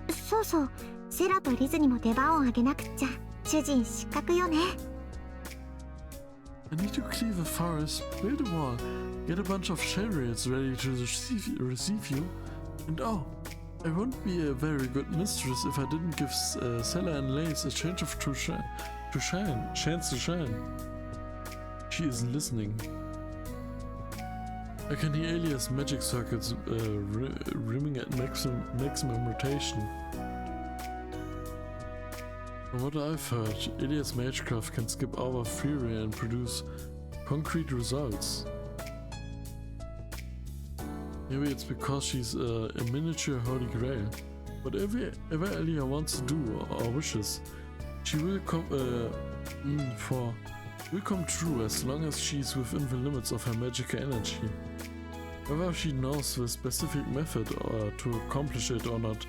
と。そうそう、セラとリズにも出番をあげなくっちゃ主人失格よね。I need to clear the forest, build a wall, get a bunch of chariots ready to receive you, and oh, I wouldn't be a very good mistress if I didn't give Sella and Lace a chance to shine. She isn't listening. I can hear Ilya's magic circuits rimming at maximum rotation. From what I've heard, Ilya's magecraft can skip over theory and produce concrete results. Maybe it's because she's a miniature Holy Grail. Whatever Elia wants to do or wishes, she will will come true as long as she's within the limits of her magical energy. Whether she knows the specific method to accomplish it or not,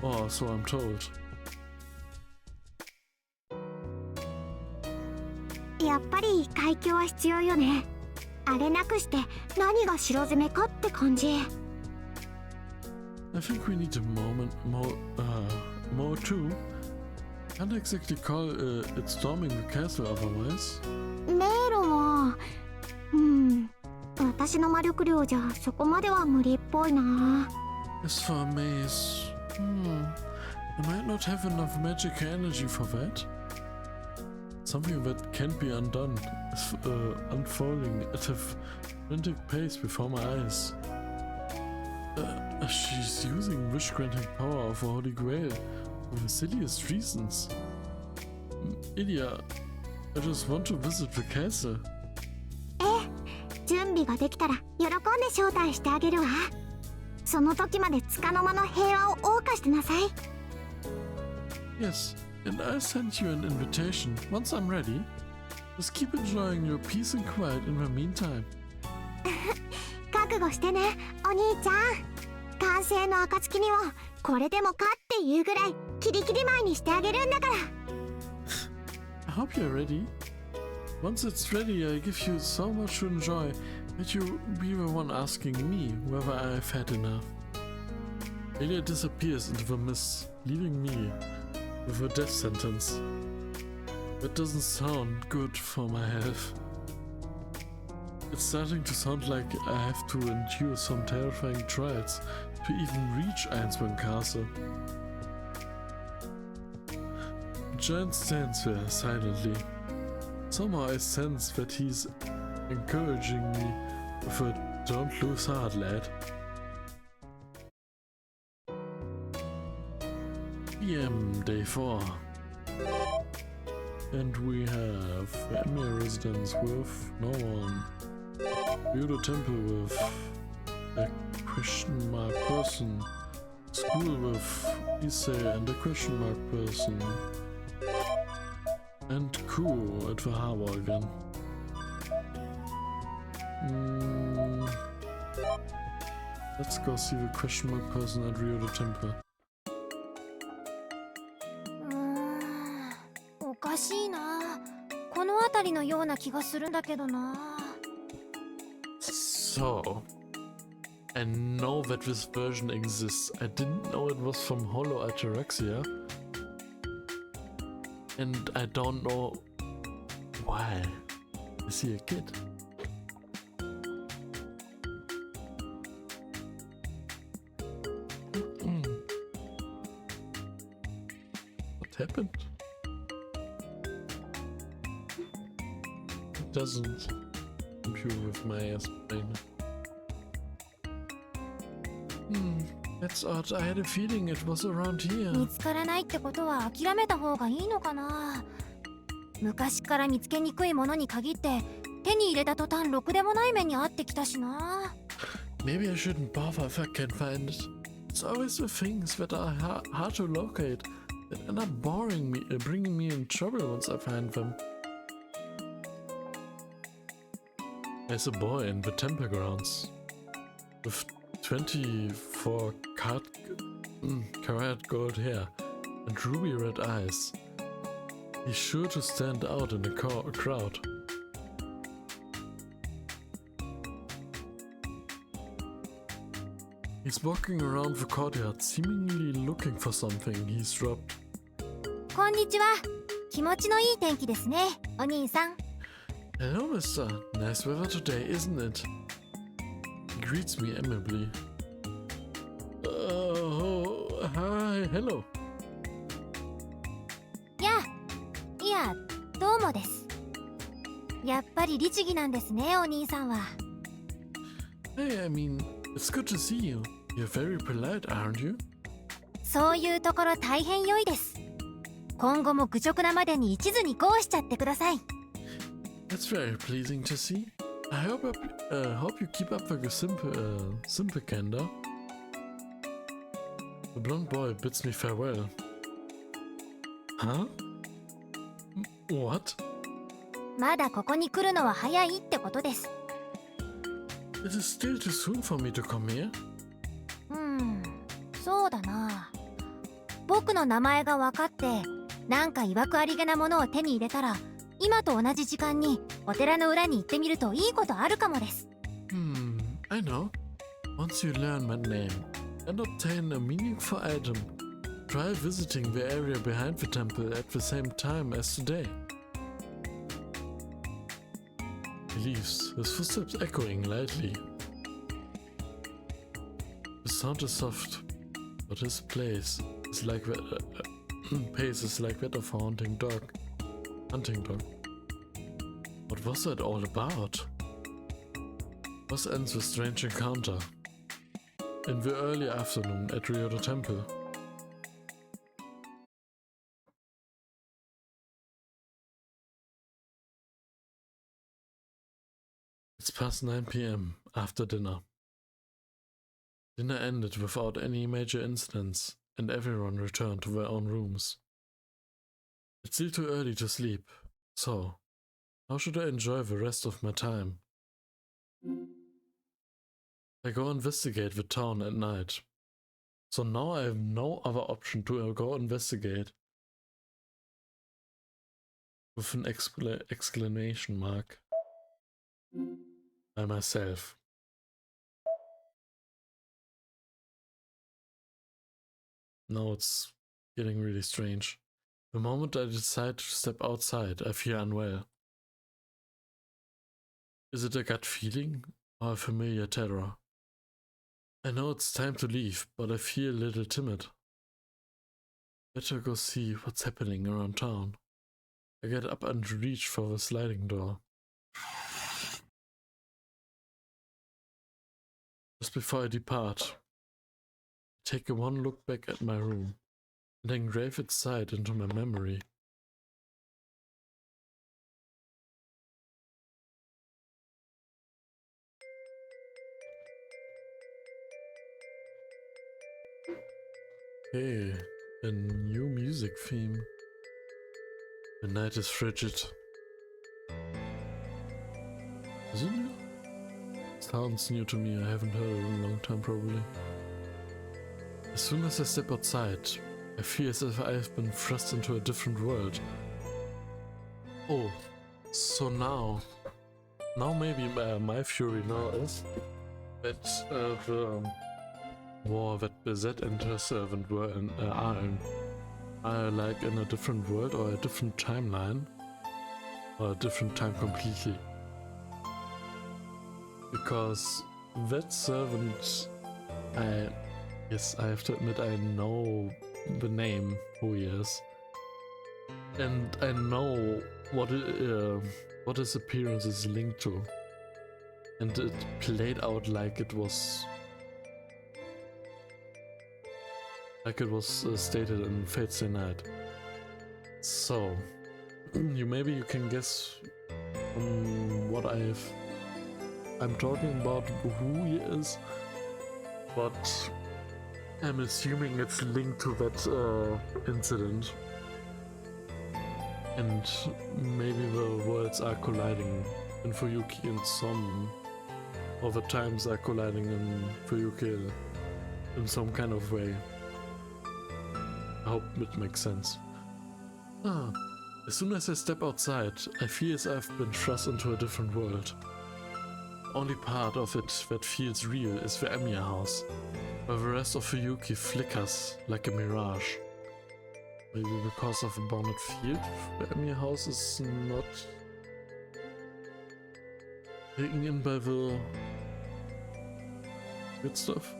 or so I'm told. やっぱり海峡は必要よね。あれなくして何が城攻めかって感じ。I think we need a more too. Can't exactly call it storming the castle otherwise. 迷路は私の魔力量じゃそこまでは無理っぽいな。 As for a maze, I might not have enough magical energy for that. Something that can't be undone is unfolding at a frantic pace before my eyes. She's using wish-granting power of a Holy Grail for the silliest reasons. Ilya, I just want to visit the castle. 準備ができたら喜んで招待してあげるわ。その時まで束の間の平和を謳歌してなさい。 Yes, and I'll send you an invitation once I'm ready. Just keep enjoying your peace and quiet in the meantime. 覚悟してね、お兄ちゃん。完成の暁にはこれでもかっていうぐらいキリキリ舞にしてあげるんだから。I hope you're ready. Once it's ready, I give you so much to enjoy that you'll be the one asking me whether I've had enough. Ilya disappears into the mist, leaving me with a death sentence. That doesn't sound good for my health. It's starting to sound like I have to endure some terrifying trials to even reach Einsburg Castle. The giant stands there silently. Somehow I sense that he's encouraging me with a "don't lose heart, lad." PM Day 4. And we have Emir residence with no one. Build a temple with a question mark person. School with Issei and a question mark person. And cool at the harbor again. Let's go see the question mark person at Rio de Temple. おかしいな。この辺りのような気がするんだけどな。So, I know that this version exists. I didn't know it was from Holo Ataraxia. And I don't know why. Is he a kid? What happened? It doesn't compute with my brain. That's odd. I had a feeling it was around here. 見つからないってことは諦めた方がいいのかな。昔から見つけにくいものに限って手に入れた途端ろくでもない目に遭ってきたしな。 Maybe I shouldn't bother if I can't find it. It's always the things that are hard to locate that end up boring me, bringing me in trouble once I find them. As a boy in the temple grounds, with 24 karat gold hair and ruby red eyes, he's sure to stand out in the crowd. He's walking around the courtyard, seemingly looking for something he's dropped. こんにちは。気持ちのいい天気ですね、お兄さん。Hello, mister. Nice weather today, isn't it? He greets me amiably. Oh, hi, hello. いや、どうもです。やっぱり律儀なんですね、お兄さんは。Hey, I mean, it's good to see you. You're very polite, aren't you? そういうところ大変良いです。今後も愚直なまでに一途にこうしちゃってください。 That's very pleasing to see. hope you keep up the simple candor. The blonde boy bids me farewell. Huh? What? まだここに来るのは早いってことです。It is still too soon for me to come here. そうだな。僕の名前が分かって、なんか曰くありげなものを手に入れたら、今と同じ時間にお寺の裏に行ってみるといいことあるかもです。I know. Once you learn my name and obtain a meaningful item, try visiting the area behind the temple at the same time as today. He leaves, his footsteps echoing lightly. The sound is soft, but his pace is like that of a hunting dog. What was that all about? Thus ends the strange encounter. In the early afternoon at Ryoto Temple. It's past 9 p.m. after dinner. Dinner ended without any major incidents, and everyone returned to their own rooms. It's still too early to sleep, so how should I enjoy the rest of my time? I go investigate the town at night. So now I have no other option to go investigate. With an exclamation mark. By myself. Now it's getting really strange. The moment I decide to step outside, I feel unwell. Is it a gut feeling or a familiar terror? I know it's time to leave, but I feel a little timid. Better go see what's happening around town. I get up and reach for the sliding door. Just before I depart, I take one look back at my room and engrave its sight into my memory. Hey, a new music theme. The night is frigid. Is it new? Sounds new to me, I haven't heard it in a long time probably. As soon as I step outside, I feel as if I've been thrust into a different world. Oh, so now maybe my theory now is that the war that Bezet and her servant were in, are like in a different world or a different timeline or a different time completely. Because that servant, I have to admit I know the name, who he is, and I know what his appearance is linked to, and it played out like it was stated in Fate's Stay Night. So maybe you can guess what I'm talking about, who he is, but I'm assuming it's linked to that incident, and maybe the worlds are colliding in Fuyuki, and some of the times are colliding in Fuyuki in some kind of way. I hope it makes sense. As soon as I step outside, I feel as I've been thrust into a different world. The only part of it that feels real is the Emiya house, while the rest of Fuyuki flickers like a mirage. Maybe because of the bounded field, the Emiya house is not taken in by the good stuff.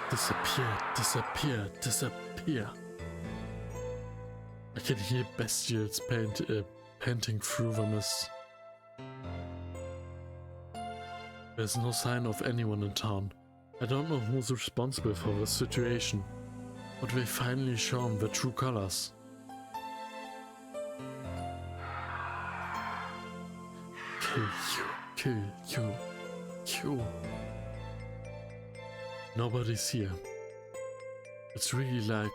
Disappear, disappear, disappear. I can hear bestials panting through the mist. There's no sign of anyone in town. I don't know who's responsible for the situation, but they finally shown the true colors. kill you. Nobody's here. It's really like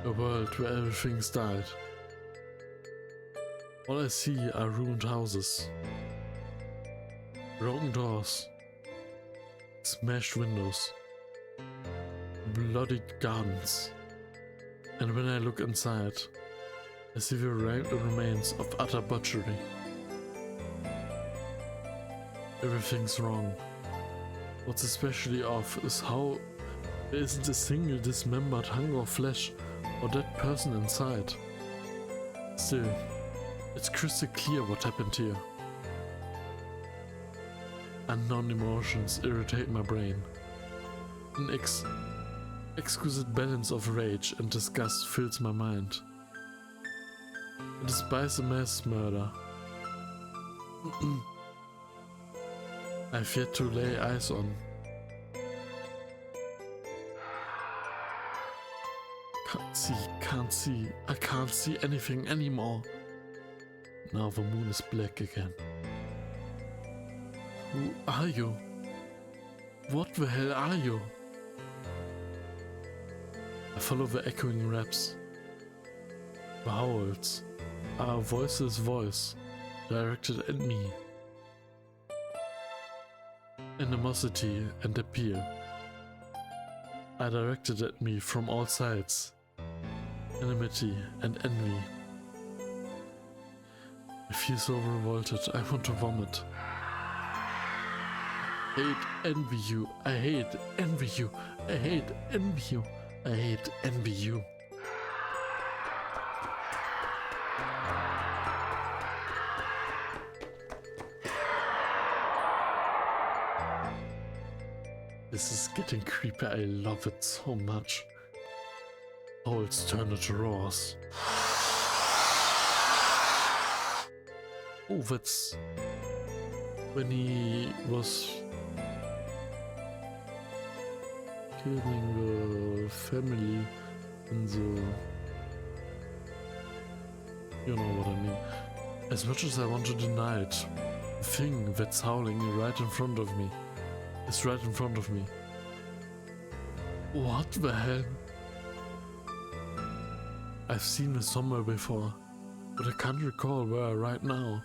a world where everything's died. All I see are ruined houses, broken doors, smashed windows, bloody gardens. And when I look inside, I see the remains of utter butchery. Everything's wrong. What's especially off is how there isn't a single dismembered hunk of flesh or dead person inside. Still, it's crystal clear what happened here. Unknown emotions irritate my brain. An exquisite balance of rage and disgust fills my mind. I despise a mass murder. I've yet to lay eyes on. Can't see. I can't see anything anymore. Now the moon is black again. Who are you? What the hell are you? I follow the echoing raps. The howls are a voiceless voice directed at me. Animosity and appeal are directed at me from all sides. Enmity and envy. I feel so revolted, I want to vomit. I hate envy you, I hate envy you, I hate envy you, I hate envy you. This is getting creepy, I love it so much. Howls turn into roars. Oh, that's when he was killing the family in the... You know what I mean. As much as I want to deny it, the thing that's howling right in front of me is right in front of me. What the hell? I've seen this somewhere before, but I can't recall where right now.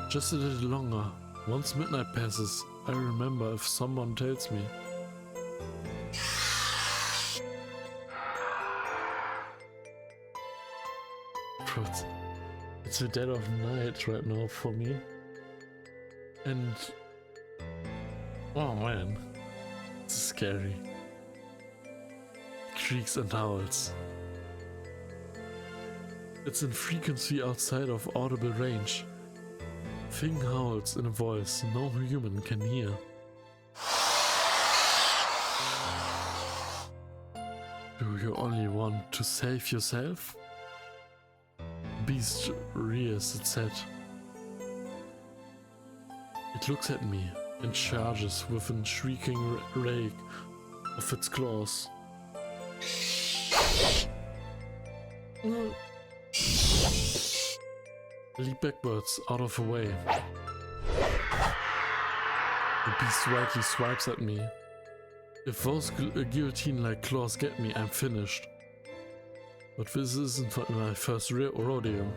Just a little longer. Once midnight passes, I remember if someone tells me. But it's the dead of night right now for me. And... oh man, it's scary. Shrieks and howls. It's in frequency outside of audible range. Thing howls in a voice no human can hear. Do you only want to save yourself? Beast rears its head. It looks at me and charges with a shrieking rake of its claws. I leap backwards out of the way. The beast rightly swipes at me. If those guillotine-like claws get me, I'm finished. But this isn't my first rodeo.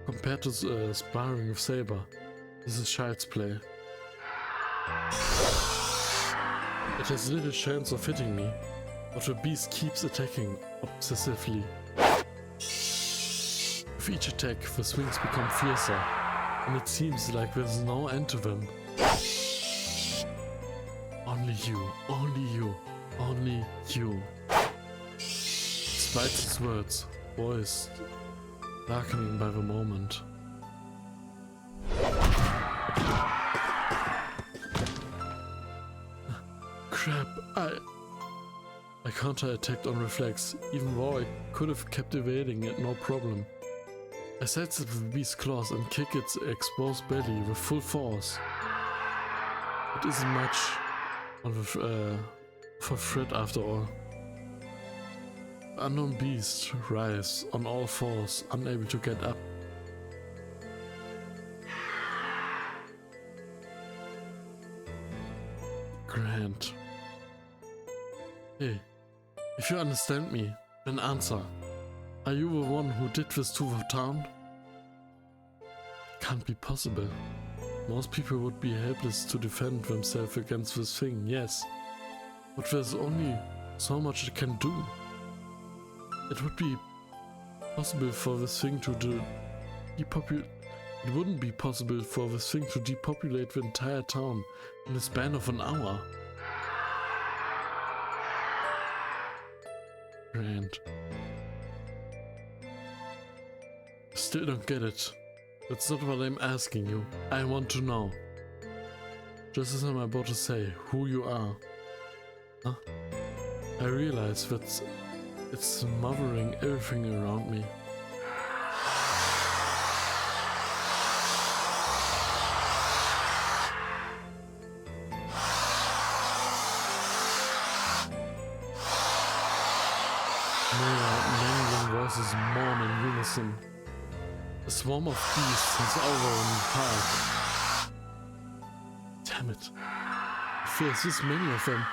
Compared to sparring with Saber, this is child's play. It has little chance of hitting me, but the beast keeps attacking obsessively. With each attack, the swings become fiercer, and it seems like there's no end to them. Only you, only you, only you. Despite its words, voiced, darkening by the moment. Crap, I counter-attacked on reflex, even though I could have kept evading it no problem. I sidestep the beast's claws and kick its exposed belly with full force. It isn't much of a threat after all. The unknown beast writhes on all fours, unable to get up. Grant. Hey, if you understand me, then answer. Are you the one who did this to the town? Can't be possible. Most people would be helpless to defend themselves against this thing, yes. But there's only so much it can do. It would be possible for this thing to depopulate. It wouldn't be possible for this thing to depopulate the entire town in the span of an hour. Grant. Still don't get it. That's not what I'm asking you. I want to know. Just as I'm about to say who you are. Huh? I realize that it's smothering everything around me. Many voices mourn in unison. A swarm of beasts has overrun the park. Damn it. If there's this many of them,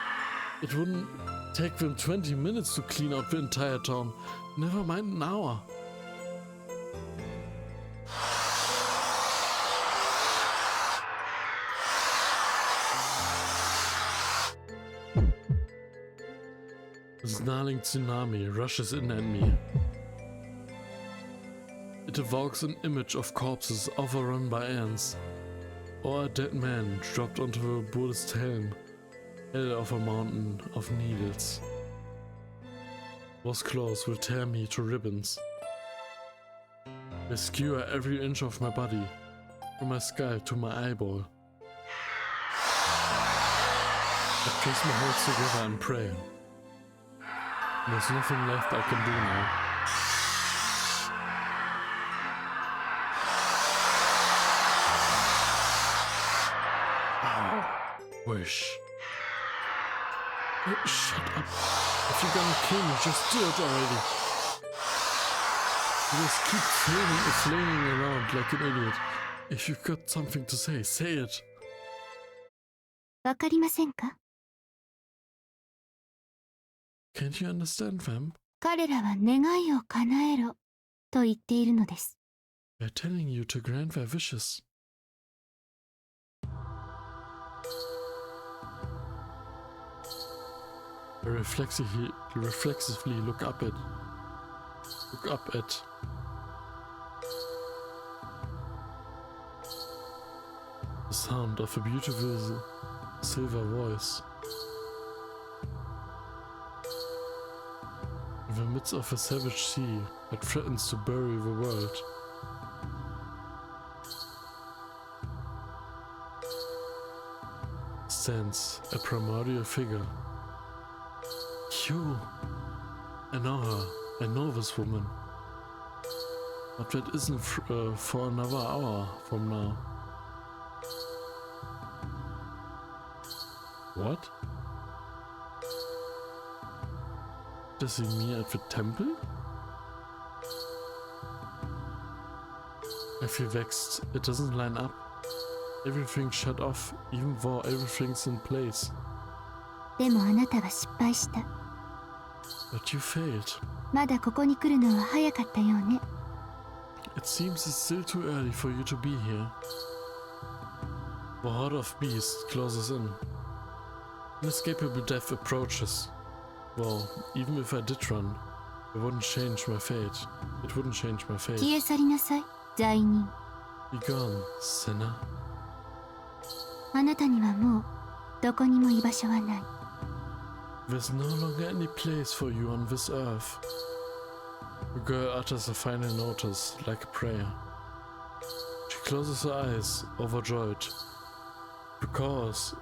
it wouldn't take them 20 minutes to clean out the entire town. Never mind an hour. A snarling tsunami rushes in at me. It evokes an image of corpses overrun by ants, or a dead man dropped onto a Buddhist helm, hell of a mountain of needles. Those claws will tear me to ribbons. They skewer every inch of my body, from my skull to my eyeball. I press my hands together and pray. There's nothing left I can do now. Wish. Hey, shut up. If you're gonna kill me, just do it already. You just keep flailing around like an idiot. If you've got something to say, say it. わかりませんか? Can't you understand them? 彼らは願いを叶えろと言っているのです。They're telling you to grant their wishes. I reflexively look up at the sound of a beautiful silver voice. In the midst of a savage sea that threatens to bury the world. Stands a primordial figure. You! I know her. I know this woman. But that isn't for another hour from now. What? Does he mean at the temple? I feel vexed. It doesn't line up. Everything's shut off, even though everything's in place. でもあなたは失敗した。But you failed. まだここに来るのは早かったようね。It seems it's still too early for you to be here. The horde of beasts closes in. Inescapable death approaches. Well, even if I did run, it wouldn't change my fate. It wouldn't change my fate. 消え去りなさい、罪人。Be gone, sinner. あなたにはもうどこにも居場所はない。There's no longer any place for you on this earth. The girl utters a final notice, like a prayer. She closes her eyes, overjoyed. The chorus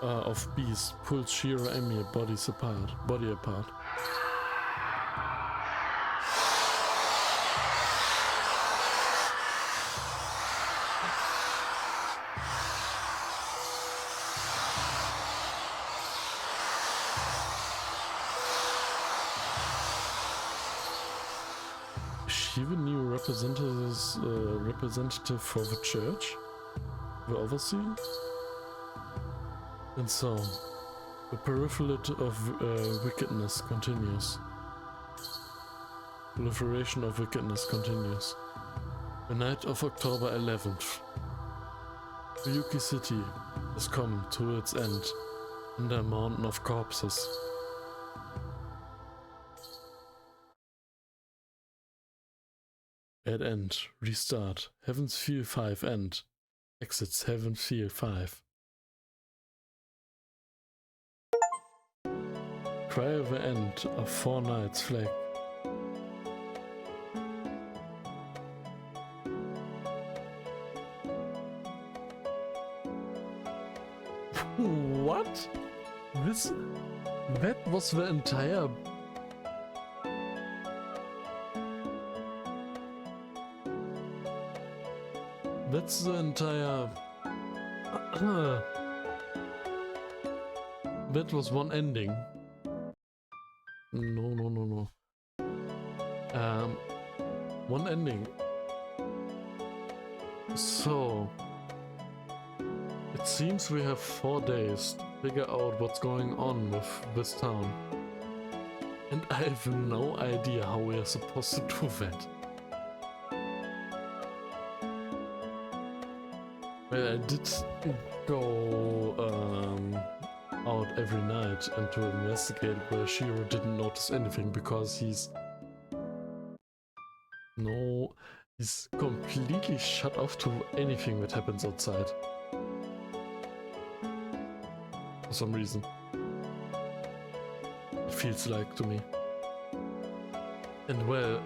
of beasts pulls Shiro Emi body apart. Is she the new representative for the church? The overseer? And so, the proliferation of wickedness continues. Proliferation of wickedness continues. The night of October 11th. Ryuki City has come to its end under a mountain of corpses. At end, restart, Heaven's Feel 5 end, exits Heaven's Feel 5. Cry of the end of 4 Nights flag. What? That was the entire... That's the entire... That was one ending. No. One ending. So... It seems we have 4 days to figure out what's going on with this town. And I have no idea how we are supposed to do that. Well, I did go out every night and to investigate where Shiro didn't notice anything because he's completely shut off to anything that happens outside. For some reason. It feels like to me. And well,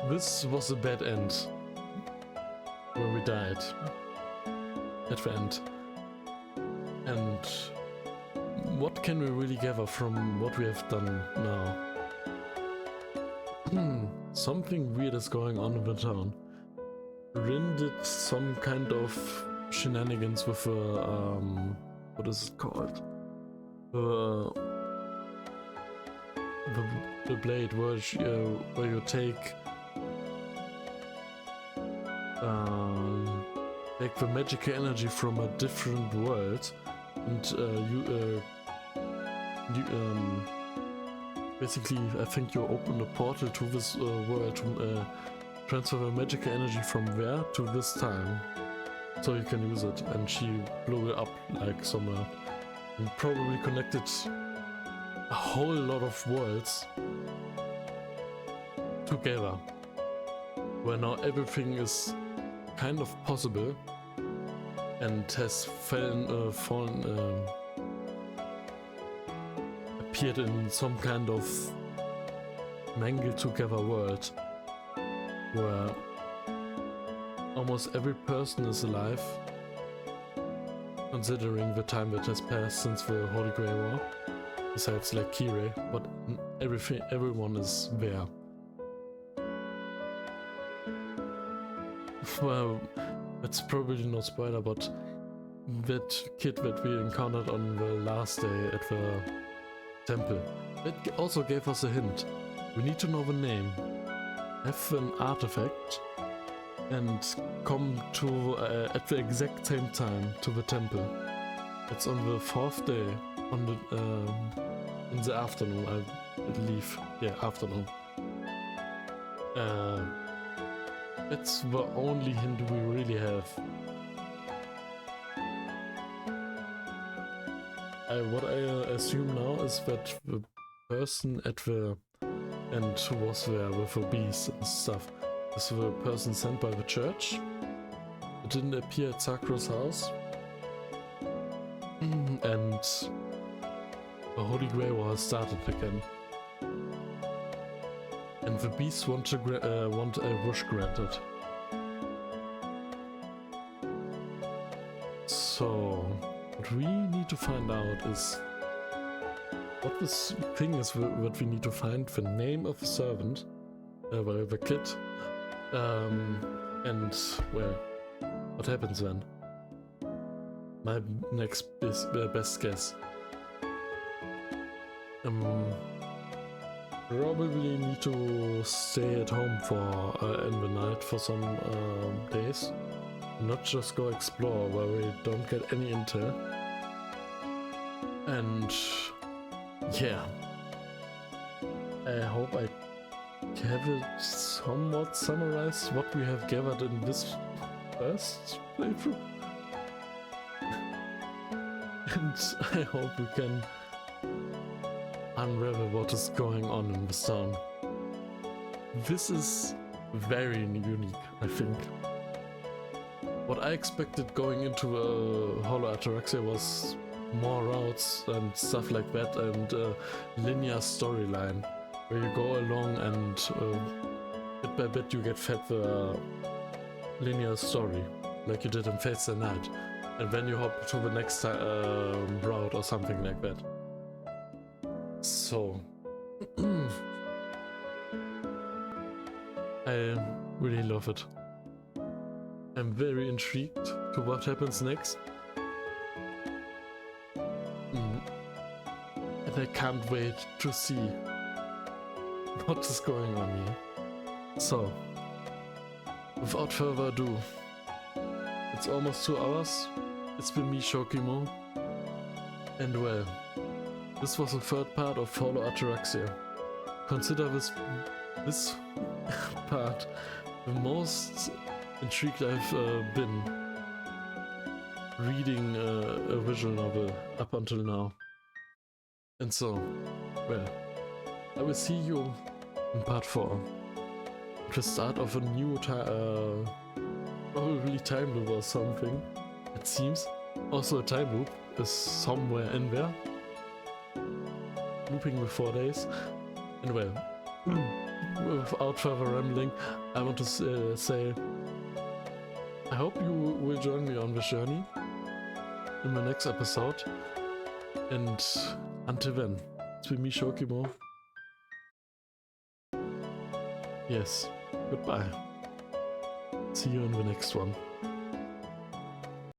this was a bad end. Where we died. At the end. And what can we really gather from what we have done now? Something weird is going on in the town. Rin did some kind of shenanigans with what is it called? The blade where you take the magical energy from a different world and basically I think you open a portal to this world to transfer the magical energy from there to this time so you can use it, and she blew it up like somewhere and probably connected a whole lot of worlds together where now everything is kind of possible and has appeared in some kind of mangled together world where almost every person is alive, considering the time that has passed since the Holy Grail War, besides like Kirei, but everyone is there. Well, that's probably no spoiler, but that kid that we encountered on the last day at the temple, it also gave us a hint. We need to know the name, have an artifact, and come to at the exact same time to the temple. It's on the 4th day, on the in the afternoon, I believe. Yeah, afternoon. That's the only hint we really have. What I assume now is that the person at the end who was there with the beast and stuff is the person sent by the church. It didn't appear at Sakura's house. And the Holy Grail War has started again. And the beasts want a wish granted. So, what we need to find out is what this thing is that we need to find, the name of the servant, the kid, and, well, what happens then? My next best guess. Probably need to stay at home for in the night for some days not just go explore where we don't get any intel. And yeah, I hope I have it somewhat summarized what we have gathered in this first playthrough. And I hope we can unravel what is going on in this town. This is very unique, I think. What I expected going into a Hollow Ataraxia was more routes and stuff like that, and a linear storyline where you go along and bit by bit you get fed the linear story like you did in Fates the Night, and then you hop to the next route or something like that. So I really love it. I'm very intrigued to what happens next. And I can't wait to see what is going on here. So, without further ado, it's almost 2 hours. It's been me, Shokimo. And well, this was the third part of Hollow Ataraxia. Consider this part the most intrigued I've been reading a visual novel up until now. And so, well, I will see you in part 4. The start of a new probably time loop or something, it seems. Also a time loop is somewhere in there. Looping with 4 days. And well, without further rambling, I want to say I hope you will join me on this journey in my next episode. And until then, it's been me, Shokimo. Yes, goodbye. See you in the next one.